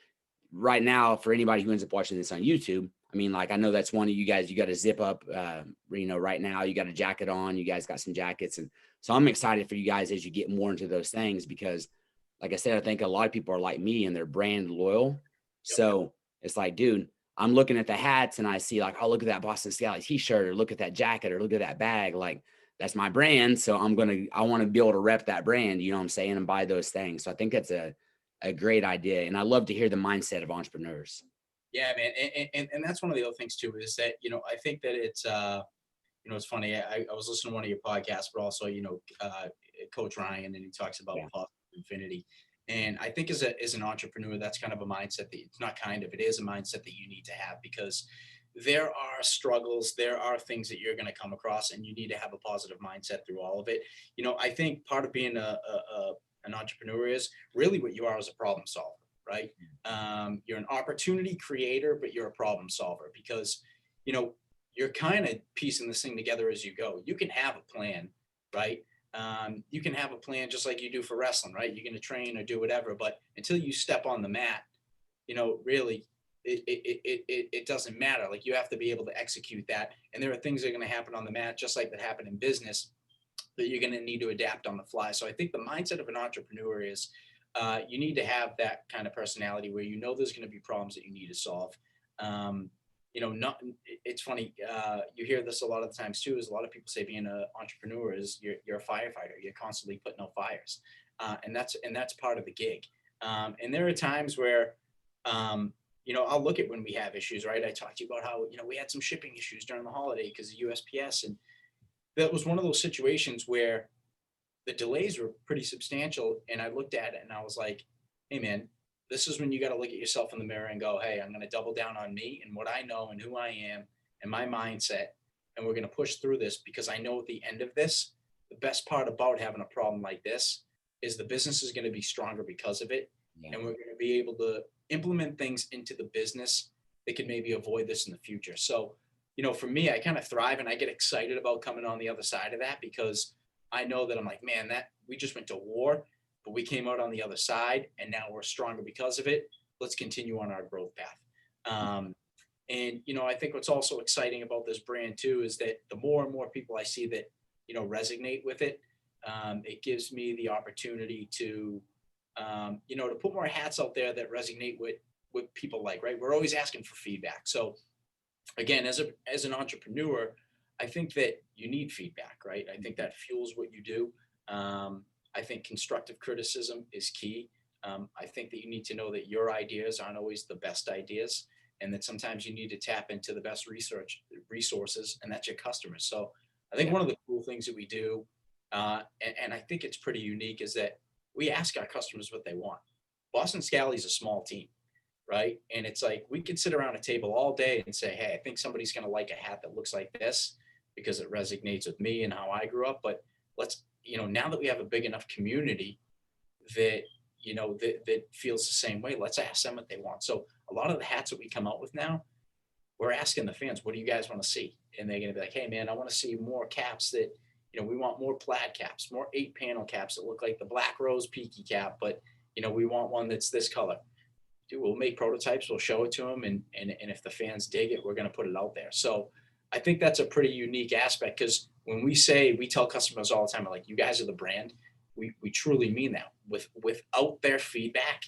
right now, for anybody who ends up watching this on YouTube, I mean, like, I know that's one of you guys, you got to zip up, right now you got a jacket on, you guys got some jackets. And so I'm excited for you guys as you get more into those things, because like I said, I think a lot of people are like me and they're brand loyal. So it's like, dude, I'm looking at the hats and I see like, oh, look at that Boston Scally t-shirt, or look at that jacket, or look at that bag. Like that's my brand. So I want to be able to rep that brand, you know what I'm saying? And buy those things. So I think that's a great idea. And I love to hear the mindset of entrepreneurs. Yeah, man. And that's one of the other things too, is that, I think that it's, it's funny. I was listening to one of your podcasts, but also, Coach Ryan, and he talks about Yeah. positive infinity. And I think as an entrepreneur, that's kind of a mindset that it's not kind of, it is a mindset that you need to have, because there are struggles, there are things that you're going to come across, and you need to have a positive mindset through all of it. I think part of being an entrepreneur is really what you are as a problem solver, right? You're an opportunity creator, but you're a problem solver, because, you're kind of piecing this thing together as you go. You can have a plan, right? You can have a plan just like you do for wrestling, right? You're going to train or do whatever, but until you step on the mat, really, it doesn't matter. Like, you have to be able to execute that. And there are things that are going to happen on the mat, just like that happen in business, that you're going to need to adapt on the fly. So I think the mindset of an entrepreneur is, you need to have that kind of personality where there's going to be problems that you need to solve. Not, it's funny. You hear this a lot of the times too, is a lot of people say being an entrepreneur is you're a firefighter. You're constantly putting out fires. And that's part of the gig. And there are times where, I'll look at when we have issues, right? I talked to you about how, we had some shipping issues during the holiday because of USPS. And that was one of those situations where the delays were pretty substantial. And I looked at it and I was like, hey man, this is when you got to look at yourself in the mirror and go, hey, I'm going to double down on me and what I know and who I am and my mindset. And we're going to push through this, because I know at the end of this, the best part about having a problem like this is the business is going to be stronger because of it. Yeah. And we're going to be able to implement things into the business that could maybe avoid this in the future. So, for me, I kind of thrive and I get excited about coming on the other side of that, because I know that I'm like, man, that we just went to war, but we came out on the other side and now we're stronger because of it. Let's continue on our growth path. And I think what's also exciting about this brand too is that the more and more people I see that, resonate with it, it gives me the opportunity to, to put more hats out there that resonate with people like, right? We're always asking for feedback. So again, as an entrepreneur, I think that you need feedback, right? I think that fuels what you do. I think constructive criticism is key. I think that you need to know that your ideas aren't always the best ideas, and that sometimes you need to tap into the best resources, and that's your customers. So I think one of the cool things that we do, and I think it's pretty unique, is that we ask our customers what they want. Boston Scally is a small team, right? And it's like, we could sit around a table all day and say, hey, I think somebody's going to like a hat that looks like this because it resonates with me and how I grew up. But let's, now that we have a big enough community that, that feels the same way, let's ask them what they want. So a lot of the hats that we come out with now, we're asking the fans, what do you guys want to see? And they're going to be like, hey man, I want to see more caps that, we want more plaid caps, more 8-panel caps that look like the Black Rose Peaky cap, but, we want one that's this color. Dude, we'll make prototypes, we'll show it to them. And if the fans dig it, we're going to put it out there. So I think that's a pretty unique aspect, because when we tell customers all the time, like, you guys are the brand, we truly mean that. Without their feedback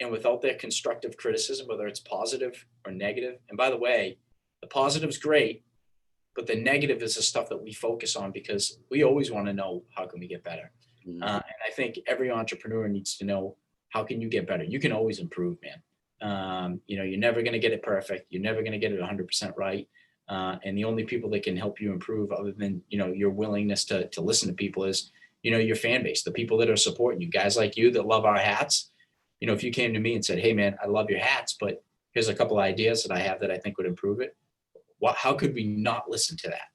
and without their constructive criticism, whether it's positive or negative. And by the way, the positive's great, but the negative is the stuff that we focus on, because we always want to know, how can we get better? Mm-hmm. And I think every entrepreneur needs to know, how can you get better? You can always improve, man. You're never going to get it perfect. You're never going to get it 100% right. And the only people that can help you improve, other than, your willingness to listen to people, is, your fan base, the people that are supporting you, guys like you that love our hats. If you came to me and said, hey man, I love your hats, but here's a couple of ideas that I have that I think would improve it. How could we not listen to that?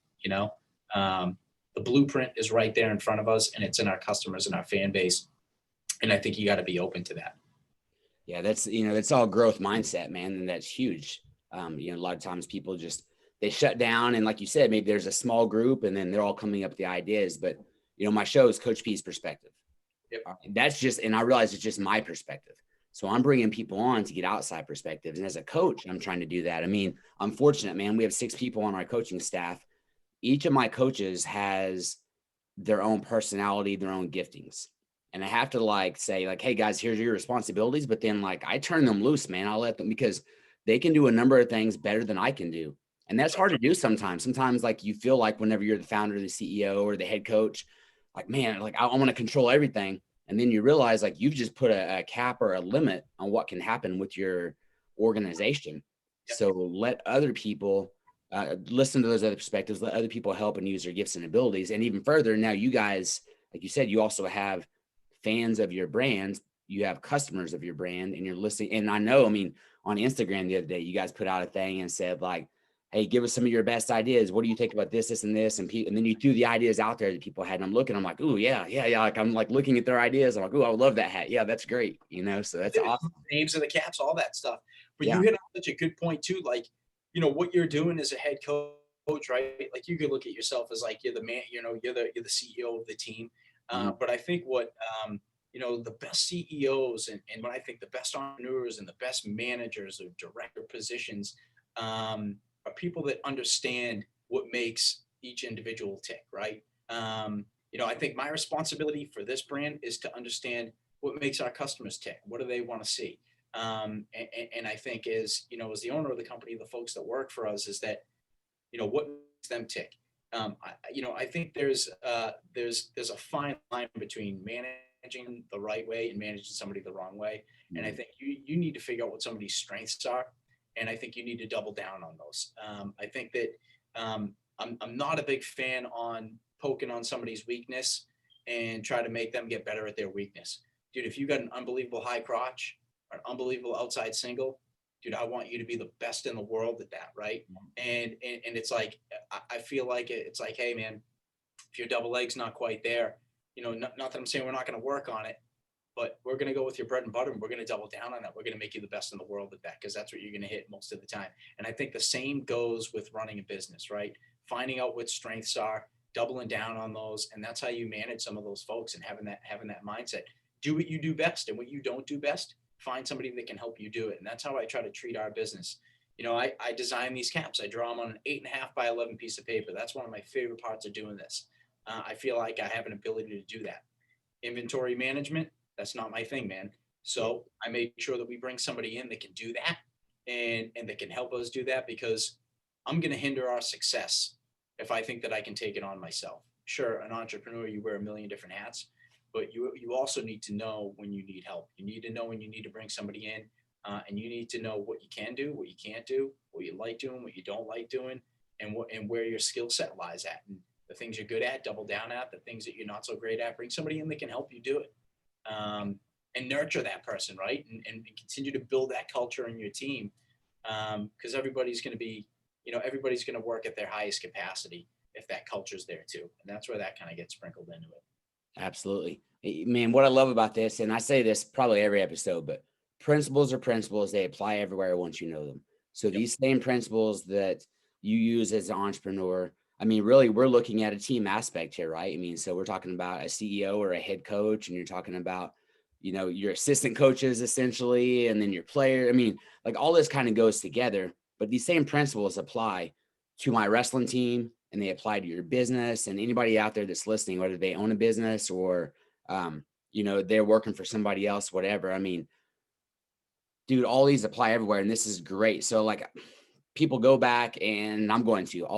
The blueprint is right there in front of us, and it's in our customers and our fan base. And I think you got to be open to that. Yeah, that's all growth mindset, man. And that's huge. A lot of times people they shut down. And like you said, maybe there's a small group and then they're all coming up with the ideas. But, my show is Coach P's perspective. Yep. And I realize it's just my perspective. So I'm bringing people on to get outside perspectives. And as a coach, I'm trying to do that. I mean, I'm fortunate, man. We have 6 people on our coaching staff. Each of my coaches has their own personality, their own giftings. And I have to say, hey guys, here's your responsibilities. But then I turn them loose, man. I'll let them, because they can do a number of things better than I can do. And that's hard to do sometimes. Sometimes like you feel like whenever you're the founder, the CEO, or the head coach, like, man, like I want to control everything. And then you realize like you've just put a cap or a limit on what can happen with your organization. So let other people listen to those other perspectives, let other people help and use their gifts and abilities. And even further, now you guys, like you said, you also have fans of your brand, you have customers of your brand, and you're listening. And I know, I mean, on Instagram the other day, you guys put out a thing and said like, hey, give us some of your best ideas. What do you think about this, this, and this? And then you threw the ideas out there that people had. And I'm looking, I'm like, ooh, yeah. Like I'm like looking at their ideas. I'm like, ooh, I would love that hat. Yeah, that's great. So that's awesome. Names of the caps, all that stuff. But Yeah. you hit on such a good point too. Like, what you're doing as a head coach, right? Like you could look at yourself as like you're the man, you're the CEO of the team. But I think what the best CEOs and what I think the best entrepreneurs and the best managers or director positions are people that understand what makes each individual tick, right? I think my responsibility for this brand is to understand what makes our customers tick. What do they want to see? And I think as the owner of the company, the folks that work for us, is that what makes them tick. I think there's a fine line between managing the right way and managing somebody the wrong way. And I think you need to figure out what somebody's strengths are, and I think you need to double down on those. I think that I'm not a big fan on poking on somebody's weakness and try to make them get better at their weakness. Dude, if you got an unbelievable high crotch or an unbelievable outside single, dude, I want you to be the best in the world at that, right? And it's like, I feel like it's like, hey, man, if your double leg's not quite there, not that I'm saying we're not going to work on it, but we're going to go with your bread and butter and we're going to double down on that. We're going to make you the best in the world at that because that's what you're going to hit most of the time. And I think the same goes with running a business, right? Finding out what strengths are, doubling down on those, and that's how you manage some of those folks and having that mindset. Do what you do best, and what you don't do best, find somebody that can help you do it. And that's how I try to treat our business. I design these caps. I draw them on an 8.5 by 11 piece of paper. That's one of my favorite parts of doing this. I feel like I have an ability to do that. Inventory management, that's not my thing, man. So I made sure that we bring somebody in that can do that and that can help us do that, because I'm going to hinder our success if I think that I can take it on myself. Sure, an entrepreneur, you wear a million different hats, but you also need to know when you need help. You need to know when you need to bring somebody in, and you need to know what you can do, what you can't do, what you like doing, what you don't like doing, and where your skill set lies at. And the things you're good at, double down at. The things that you're not so great at, bring somebody in that can help you do it, and nurture that person, right? And continue to build that culture in your team, because everybody's going to be, everybody's going to work at their highest capacity if that culture's there too. And that's where that kind of gets sprinkled into it. Absolutely. Man, what I love about this, and I say this probably every episode, but principles are principles. They apply everywhere once you know them. So these same principles that you use as an entrepreneur, I mean, really, we're looking at a team aspect here, right? I mean, so we're talking about a CEO or a head coach, and you're talking about, your assistant coaches essentially, and then your player. I mean, like all this kind of goes together, but these same principles apply to my wrestling team, and they apply to your business, and anybody out there that's listening, whether they own a business or, they're working for somebody else, whatever. I mean, dude, all these apply everywhere, and this is great. So like people go back, and I'll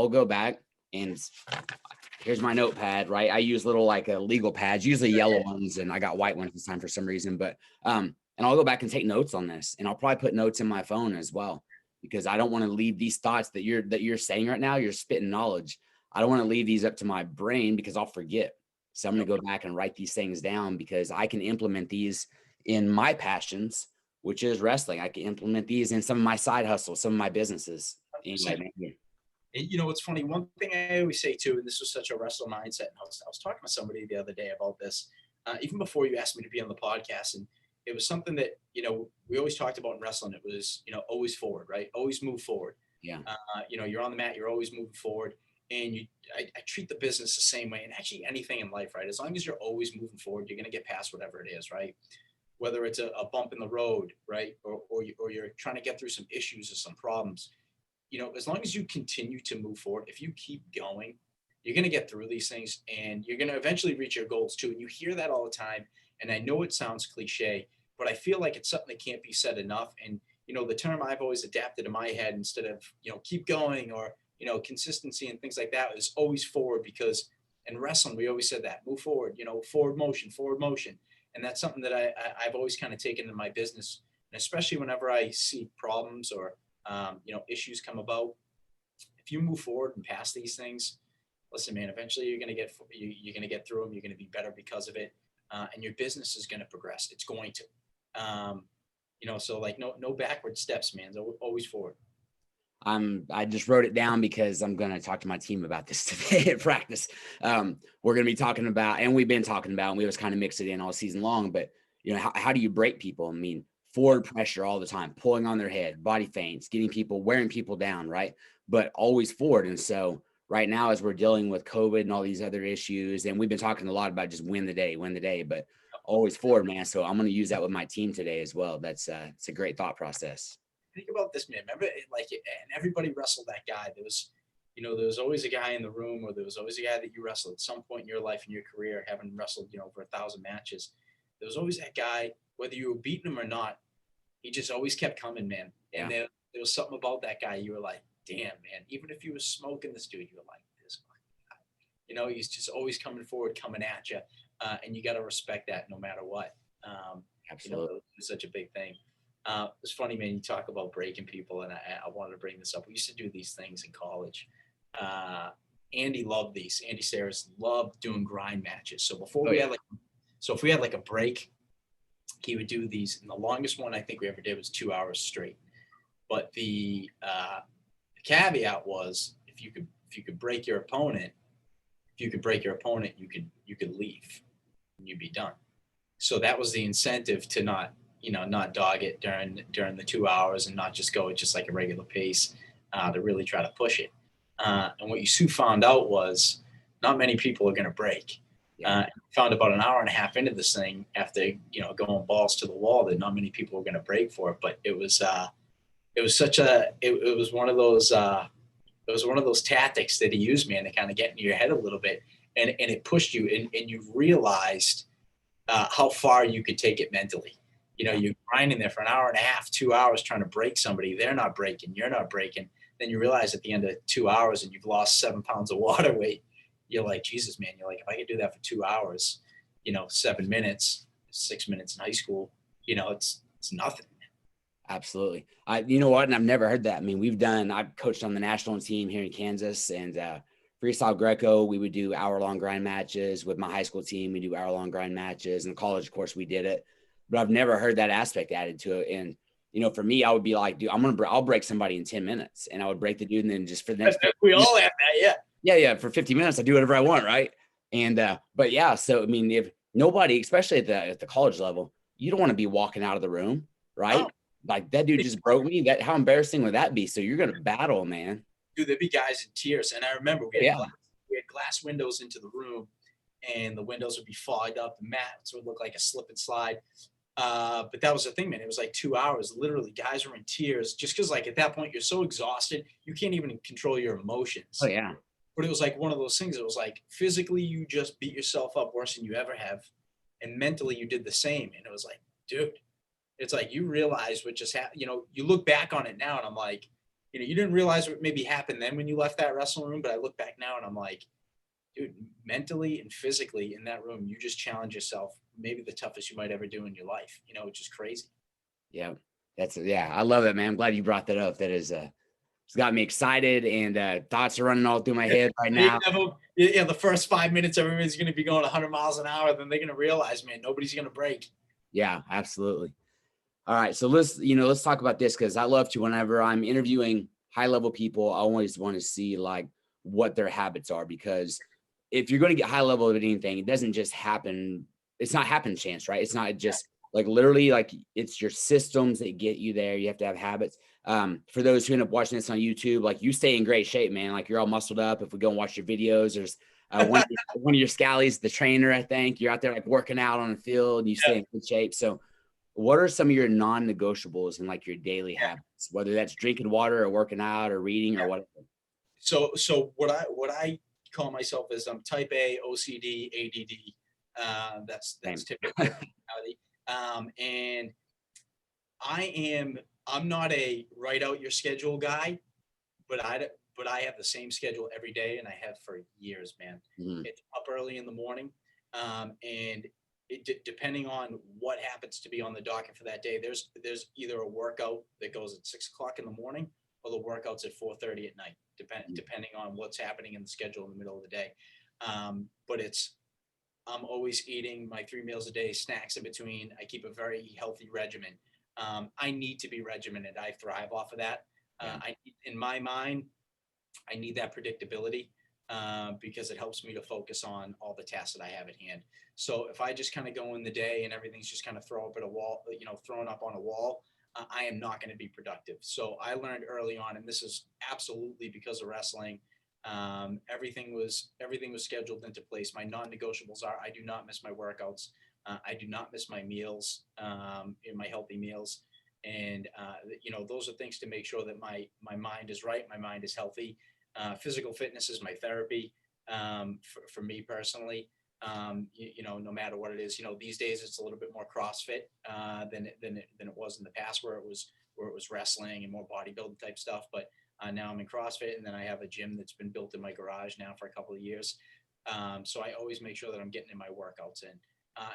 go back, and here's my notepad, right? I use little like legal pads, usually yellow ones, and I got white ones this time for some reason, but and I'll go back and take notes on this, and I'll probably put notes in my phone as well, because I don't want to leave these thoughts that you're saying right now. You're spitting knowledge. I don't want to leave these up to my brain because I'll forget. So I'm going to go back and write these things down, because I can implement these in my passions, which is wrestling. I can implement these in some of my side hustles, some of my businesses. Anyway, It's funny. One thing I always say too, and this was such a wrestler mindset. And I was talking to somebody the other day about this, even before you asked me to be on the podcast, and it was something that we always talked about in wrestling. It was always forward, right? Always move forward. Yeah. You're on the mat. You're always moving forward, and I treat the business the same way, and actually anything in life, right? As long as you're always moving forward, you're going to get past whatever it is, right? Whether it's a bump in the road, right, or you're trying to get through some issues or some problems. As long as you continue to move forward, if you keep going, you're going to get through these things, and you're going to eventually reach your goals too. And you hear that all the time. And I know it sounds cliche, but I feel like it's something that can't be said enough. And, the term I've always adapted in my head, instead of, keep going, or, consistency and things like that, is always forward. Because in wrestling, we always said that, move forward, forward motion, forward motion. And that's something that I've always kind of taken in my business. And especially whenever I see problems or, issues come about, if you move forward and past these things, listen, man, eventually you're going to get through them. You're going to be better because of it. And your business is going to progress. It's going to, so like no backward steps, man. It's always forward. I just wrote it down because I'm going to talk to my team about this today at practice. We're going to be talking about, and we've been talking about, and we always kind of mix it in all season long, but how do you break people? I mean, forward pressure all the time, pulling on their head, body feints, wearing people down, right? But always forward. And so right now, as we're dealing with COVID and all these other issues, and we've been talking a lot about just win the day, but always forward, man. So I'm going to use that with my team today as well. It's a great thought process. Think about this, man. Remember, and everybody wrestled that guy. There was always a guy in the room, or there was always a guy that you wrestled at some point in your life, in your career, having wrestled, over 1,000 matches. There was always that guy, whether you were beating him or not, he just always kept coming, man. Yeah. And there was something about that guy. You were like, damn, man. Even if you were smoking this dude, you were like, this fucking guy. He's just always coming forward, coming at you. And you got to respect that no matter what. Absolutely. It's such a big thing. It's funny, man, you talk about breaking people, and I wanted to bring this up. We used to do these things in college. Andy loved these. Andy Sayers loved doing grind matches. So if we had like a break, he would do these. And the longest one I think we ever did was 2 hours straight. But the caveat was, if you could break your opponent, you could leave and you'd be done. So that was the incentive to not dog it during the 2 hours, and not just go at just like a regular pace, to really try to push it. And what you soon found out was not many people are going to break. Found about an hour and a half into this thing, after going balls to the wall, that not many people were going to break for it. But it was one of those tactics that he used, man, to kind of get into your head a little bit, and it pushed you, and you realized how far you could take it mentally. You're grinding there for an hour and a half, 2 hours, trying to break somebody. They're not breaking. You're not breaking. Then you realize at the end of 2 hours, and you've lost 7 pounds of water weight, you're like, Jesus, man. You're like, if I could do that for 2 hours, 7 minutes, 6 minutes in high school, it's nothing. Absolutely. You know what? And I've never heard that. I mean, I've coached on the national team here in Kansas, and freestyle Greco, we would do hour-long grind matches. With my high school team, we do hour-long grind matches. In college, of course, we did it. But I've never heard that aspect added to it. And, for me, I would be like, dude, I'll break somebody in 10 minutes, and I would break the dude. And then just for the next, we all have that. Yeah. Yeah. For 50 minutes, I do whatever I want. Right. And, but yeah, so, I mean, if nobody, especially at the college level, you don't want to be walking out of the room. Right. Oh. Like, that dude just broke me. How embarrassing would that be? So you're going to battle, man. Dude, there'd be guys in tears. And I remember we had glass windows into the room, and the windows would be fogged up. The mats would look like a slip and slide. But that was the thing, man. It was like 2 hours. Literally, guys were in tears, just because, like, at that point, you're so exhausted, you can't even control your emotions. Oh, yeah. But it was like one of those things. It was like, physically, you just beat yourself up worse than you ever have. And mentally, you did the same. And it was like, dude, it's like you realize what just happened. You look back on it now, and I'm like, you didn't realize what maybe happened then when you left that wrestling room. But I look back now, and I'm like, dude, mentally and physically in that room, you just challenge yourself, maybe the toughest you might ever do in your life, which is crazy. Yeah. I love that, man. I'm glad you brought that up. That is, it's got me excited, and thoughts are running all through my head right now. The first 5 minutes, everybody's going to be going 100 miles an hour. Then they're going to realize, man, nobody's going to break. Yeah, absolutely. All right. So let's talk about this, because I love to, whenever I'm interviewing high level people, I always want to see like what their habits are, because if you're going to get high level at anything, it doesn't just happen. It's not happen chance, right? It's not just like literally, like, it's your systems that get you there. You have to have habits. For those who end up watching this on YouTube, like, you stay in great shape, man. Like, you're all muscled up. If we go and watch your videos, there's one of your scallies, the trainer, I think, you're out there like working out on the field, and you stay in good shape. So what are some of your non-negotiables in like your daily habits, whether that's drinking water or working out or reading or whatever? So what I call myself is I'm type A, OCD, ADD. That's typical personality. And I'm not a write out your schedule guy, but I have the same schedule every day, and I have for years, man. Mhm. It's up early in the morning, and depending on what happens to be on the docket for that day, there's either a workout that goes at 6 o'clock in the morning, or the workouts at 4:30 at night, depending on what's happening in the schedule in the middle of the day. But I'm always eating my 3 meals a day, snacks in between. I keep a very healthy regimen. I need to be regimented. I thrive off of that. Yeah. In my mind, I need that predictability, because it helps me to focus on all the tasks that I have at hand. So if I just kind of go in the day and everything's just kind of thrown up on a wall, I am not going to be productive. So I learned early on, and this is absolutely because of wrestling. Everything was scheduled into place. My non-negotiables are: I do not miss my workouts. I do not miss my meals, in my healthy meals. And those are things to make sure that my mind is right, my mind is healthy. Physical fitness is my therapy, for me personally. No matter what it is, these days it's a little bit more CrossFit, than it was in the past, where it was wrestling and more bodybuilding type stuff. But now I'm in CrossFit, and then I have a gym that's been built in my garage now for a couple of years. So I always make sure that I'm getting in my workouts in.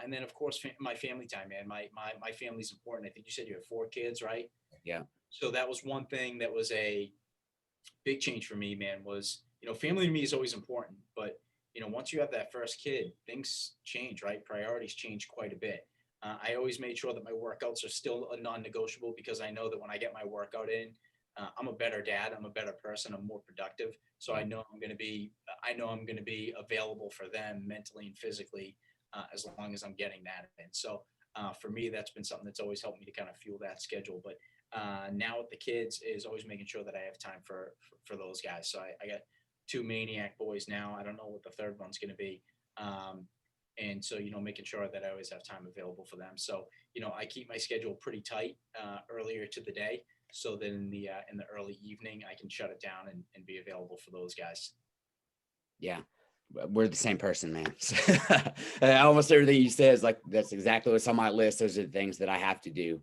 And then, of course, my family time, man. My family's important. I think you said you have 4 kids, right? Yeah. So that was one thing that was a big change for me, man. Was, family to me is always important, but once you have that first kid, things change, right? Priorities change quite a bit. I always made sure that my workouts are still a non-negotiable, because I know that when I get my workout in, I'm a better dad. I'm a better person. I'm more productive. So I know I'm going to be available for them mentally and physically, as long as I'm getting that in. So for me, that's been something that's always helped me to kind of fuel that schedule. But now with the kids is always making sure that I have time for those guys. So I got 2 maniac boys now. I don't know what the third one's going to be. And so, making sure that I always have time available for them. So, I keep my schedule pretty tight, earlier to the day, so that in the early evening, I can shut it down and be available for those guys. Yeah. We're the same person, man. Almost everything you said is like, that's exactly what's on my list. Those are the things that I have to do.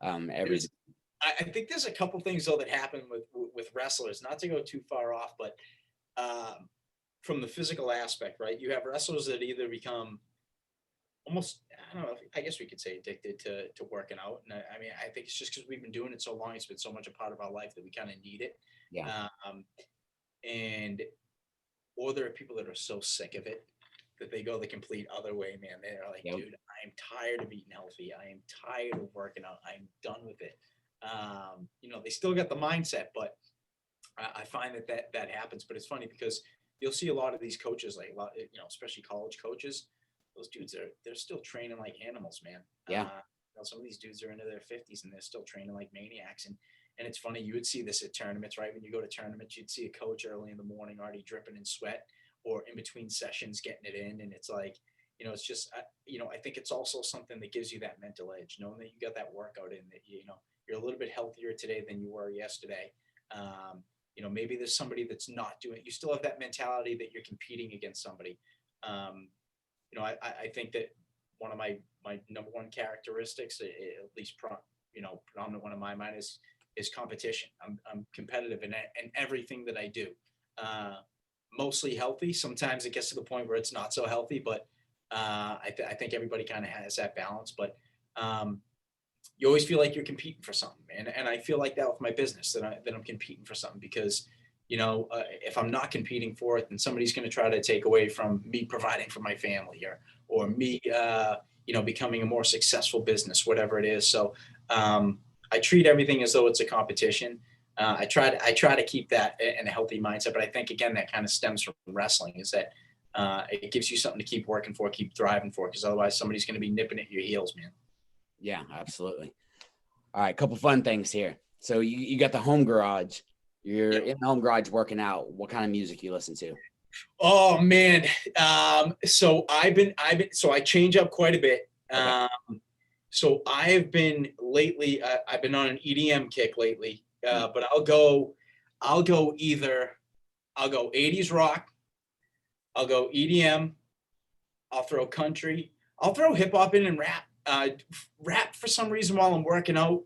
I think there's a couple things though that happen with wrestlers, not to go too far off, but from the physical aspect, right? You have wrestlers that either become almost, I don't know, I guess we could say addicted to working out. And I mean, I think it's just because we've been doing it so long, it's been so much a part of our life that we kind of need it. Yeah. And or there are people that are so sick of it that they go the complete other way, man. They're like, Yep. dude, I am tired of eating healthy. I am tired of working out. I'm done with it. They still got the mindset, but I find that happens. But it's funny because you'll see a lot of these coaches, like especially college coaches. Those dudes they're still training like animals, man. Yeah. Some of these dudes are into their 50s and they're still training like maniacs. And it's funny, you would see this at tournaments, right? When you go to tournaments, you'd see a coach early in the morning already dripping in sweat, or in between sessions getting it in. And it's like, it's just, I think it's also something that gives you that mental edge, knowing that you got that workout in, that, you're a little bit healthier today than you were yesterday. Maybe there's somebody that's not doing it. You still have that mentality that you're competing against somebody. I think that one of my number one characteristics, at least predominant one of my mind, is competition. I'm competitive in everything that I do. Mostly healthy. Sometimes it gets to the point where it's not so healthy, but I think everybody kind of has that balance. But you always feel like you're competing for something, and I feel like that with my business, that I'm competing for something, because if I'm not competing for it, then somebody's going to try to take away from me providing for my family, or me becoming a more successful business, whatever it is. So I treat everything as though it's a competition. I try to keep that in a healthy mindset, but I think again that kind of stems from wrestling, is that it gives you something to keep working for, keep thriving for, because otherwise somebody's going to be nipping at your heels, man. Yeah, absolutely. All right, couple fun things here. So you got the home garage. You're in the home garage working out. What kind of music you listen to? Oh man, so I change up quite a bit. Okay. So I've been lately. I've been on an EDM kick lately, but I'll go 80s rock. I'll go EDM. I'll throw country. I'll throw hip hop in and rap. Rap for some reason while I'm working out.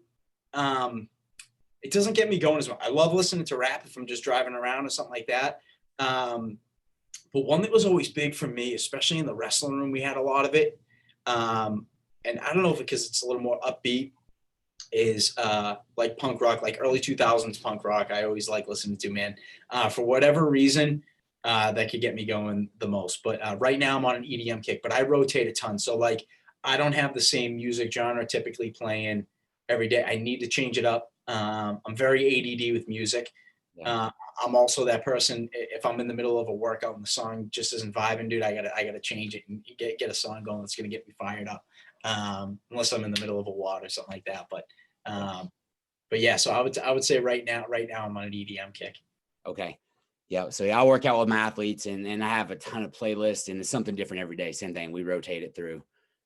it doesn't get me going as much. I love listening to rap if I'm just driving around or something like that. But one that was always big for me, especially in the wrestling room, we had a lot of it. And I don't know if because it's a little more upbeat, is like punk rock, like early 2000s punk rock. I always like listening to, man. For whatever reason, that could get me going the most. But right now I'm on an EDM kick, but I rotate a ton. So like I don't have the same music genre typically playing every day. I need to change it up. I'm very ADD with music. Yeah. I'm also that person. If I'm in the middle of a workout and the song just isn't vibing, dude, I gotta change it and get a song going that's gonna get me fired up. Unless I'm in the middle of a WOD or something like that. But yeah, so I would say right now I'm on an EDM kick. Okay. Yeah. So yeah, I work out with my athletes and I have a ton of playlists and it's something different every day. Same thing. We rotate it through.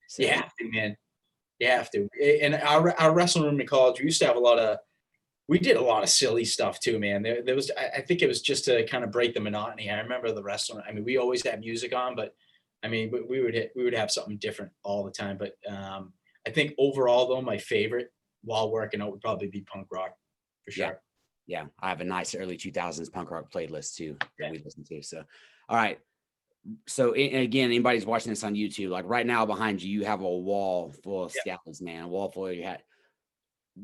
So Yeah, man. You have to. And our wrestling room in college, we used to have we did a lot of silly stuff too, man. There was, I think it was just to kind of break the monotony. I remember the wrestling. I mean, we always had music on, but I mean, we would have something different all the time. But I think overall though, my favorite while working out would probably be punk rock for sure. Yeah. Yeah. I have a nice early 2000s punk rock playlist too that we listen to. So, all right. So again, anybody's watching this on YouTube, like right now behind you, you have a wall full of scallops, man, a wall full of your hat.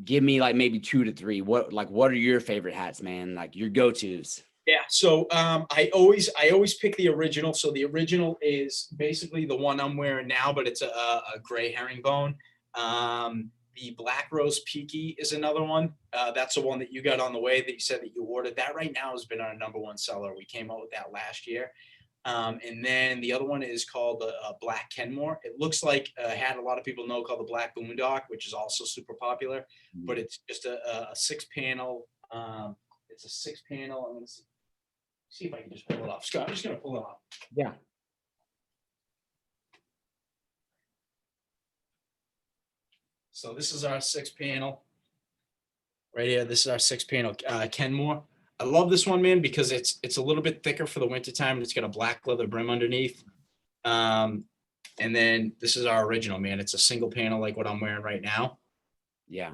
Give me like maybe 2 to 3. What are your favorite hats, man? Like your go-tos. Yeah. So I always pick the original. So the original is basically the one I'm wearing now, but it's a gray herringbone. The Black Rose Peaky is another one. That's the one that you got on the way that you said that you ordered. That right now has been our #1 seller. We came out with that last year. And then the other one is called Black Kenmore. It looks like a hat a lot of people know called the Black Boondock, which is also super popular, but it's just a 6-panel. It's a 6-panel. I'm going to see if I can just pull it off. Scott, I'm just going to pull it off. Yeah. So this is our 6-panel right here. This is our 6-panel Kenmore. I love this one, man, because it's a little bit thicker for the wintertime and it's got a black leather brim underneath. And then this is our original, man. It's a single panel like what I'm wearing right now. Yeah.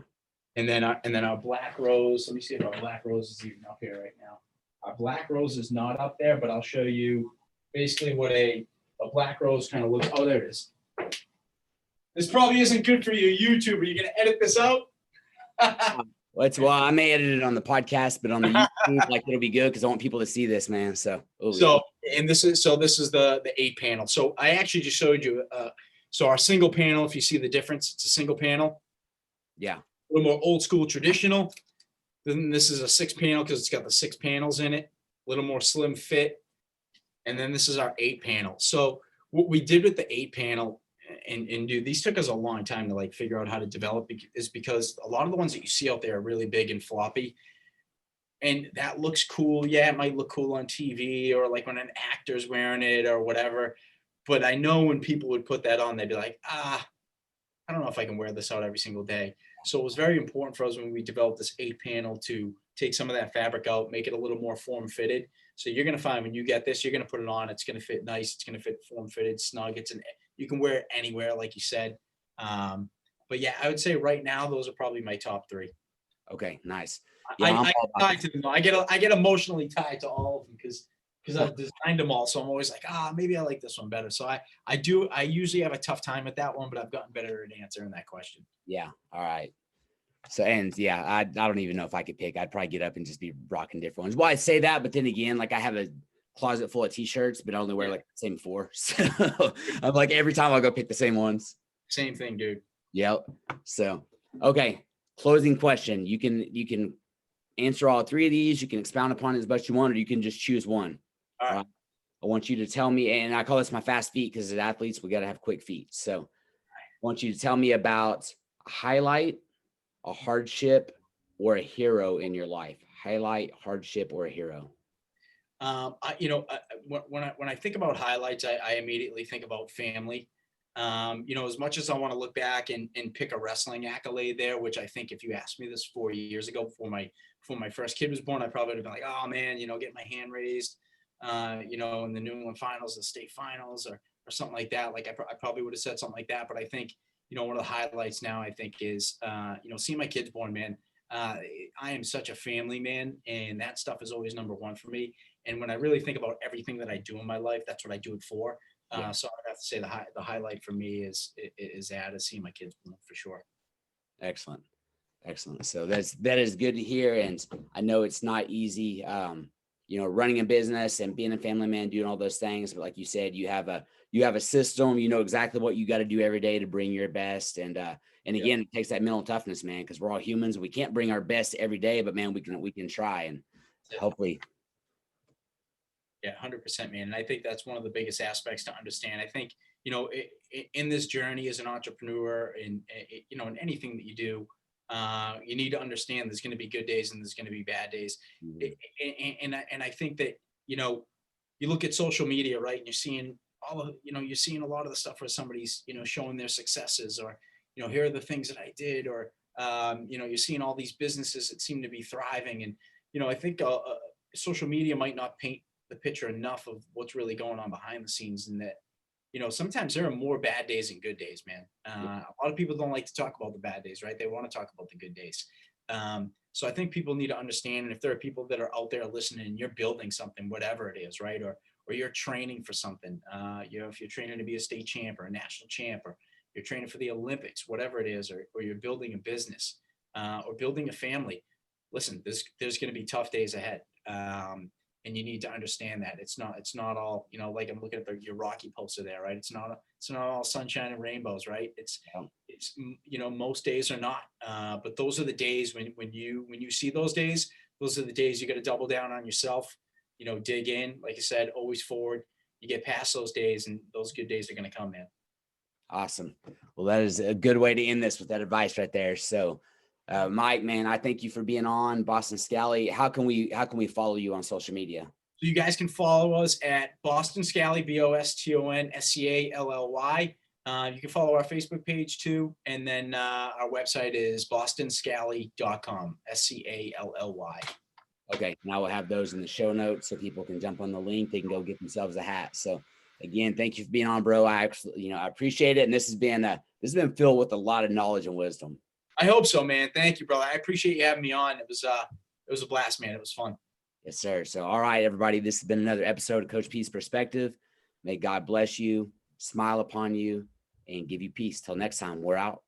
And then our Black Rose. Let me see if our Black Rose is even up here right now. Our Black Rose is not up there, but I'll show you basically what a Black Rose kind of looks. Oh, there it is. This probably isn't good for you, YouTuber. You're gonna edit this out? Well, I may edit it on the podcast, but on the YouTube, like it'll be good because I want people to see this, man. So, this is the 8-panel. So I actually just showed you. So our single panel, if you see the difference, it's a single panel. Yeah. A little more old school traditional. Then this is a 6-panel because it's got the 6 panels in it. A little more slim fit. And then this is our 8-panel. So what we did with the 8-panel, and dude, these took us a long time to like figure out how to develop, is because a lot of the ones that you see out there are really big and floppy, and that looks cool. Yeah, it might look cool on TV or like when an actor's wearing it or whatever. But I know when people would put that on, they'd be like, I don't know if I can wear this out every single day. So it was very important for us when we developed this 8-panel to take some of that fabric out, make it a little more form fitted. So you're going to find when you get this, you're going to put it on. It's going to fit nice. It's going to fit form fitted, snug. You can wear it anywhere, like you said. But yeah, I would say right now, those are probably my top 3. Okay, nice. Yeah, I get tied to them. I get emotionally tied to all of them because I've designed them all. So I'm always like, maybe I like this one better. So I usually have a tough time at that one, but I've gotten better at answering that question. Yeah. All right. So, and yeah, I don't even know if I could pick. I'd probably get up and just be rocking different ones. Well, I say that, but then again, like I have a closet full of t-shirts, but I only wear like the same 4. So I'm like, every time I'll go pick the same ones. Same thing, dude. Yep. So, okay. Closing question. You can answer all 3 of these. You can expound upon it as much as you want, or you can just choose one. All right. I want you to tell me, and I call this my fast feet because as athletes, we got to have quick feet. So I want you to tell me about a highlight, a hardship, or a hero in your life. Highlight, hardship, or a hero. When I think about highlights, I immediately think about family. As much as I want to look back and pick a wrestling accolade there, which I think if you asked me this 4 years ago before my first kid was born, I probably would have been like, oh man, get my hand raised, in the New England finals, the state finals or something like that. Like I probably would have said something like that. But I think, one of the highlights now I think is, seeing my kids born, man. I am such a family man, and that stuff is always number one for me. And when I really think about everything that I do in my life, that's what I do it for. Yeah. So I'd have to say the highlight for me is that is seeing my kids for sure. Excellent. Excellent. So that is good to hear. And I know it's not easy, running a business and being a family man, doing all those things. But like you said, you have a system, you know exactly what you got to do every day to bring your best. And again, it takes that mental toughness, man, because we're all humans. We can't bring our best every day, but man, we can try, and hopefully. Yeah, 100%, man. And I think that's one of the biggest aspects to understand. I think, in this journey as an entrepreneur and, in anything that you do, you need to understand there's going to be good days and there's going to be bad days. And I think that, you look at social media, right? And you're seeing a lot of the stuff where somebody's, showing their successes, or, here are the things that I did, or, you're seeing all these businesses that seem to be thriving. And, I think social media might not paint the picture enough of what's really going on behind the scenes, and that, sometimes there are more bad days than good days, man. A lot of people don't like to talk about the bad days, right? They want to talk about the good days. So I think people need to understand, and if there are people that are out there listening and you're building something, whatever it is, right? Or you're training for something, if you're training to be a state champ or a national champ, or you're training for the Olympics, whatever it is, or you're building a business, or building a family, listen, there's going to be tough days ahead. And you need to understand that it's not all, like I'm looking at your Rocky poster there, right? It's not all sunshine and rainbows, right? It's most days are not, but those are the days when you see those days are the days you got to double down on yourself, dig in, like I said, always forward. You get past those days and those good days are going to come, man. Awesome. Well, that is a good way to end this with that advice right there. So, Mike, man, I thank you for being on Boston Scally. How can we follow you on social media? So you guys can follow us at Boston Scally, BOSTONSCALLY. You can follow our Facebook page too. And then our website is bostonscally.com, SCALLY. Okay. Now we'll have those in the show notes so people can jump on the link. They can go get themselves a hat. So again, thank you for being on, bro. I appreciate it. And this has been filled with a lot of knowledge and wisdom. I hope so, man. Thank you, brother. I appreciate you having me on. It was a blast, man. It was fun. Yes, sir. So, all right, everybody, this has been another episode of Coach P's Perspective. May God bless you, smile upon you, and give you peace. Till next time, we're out.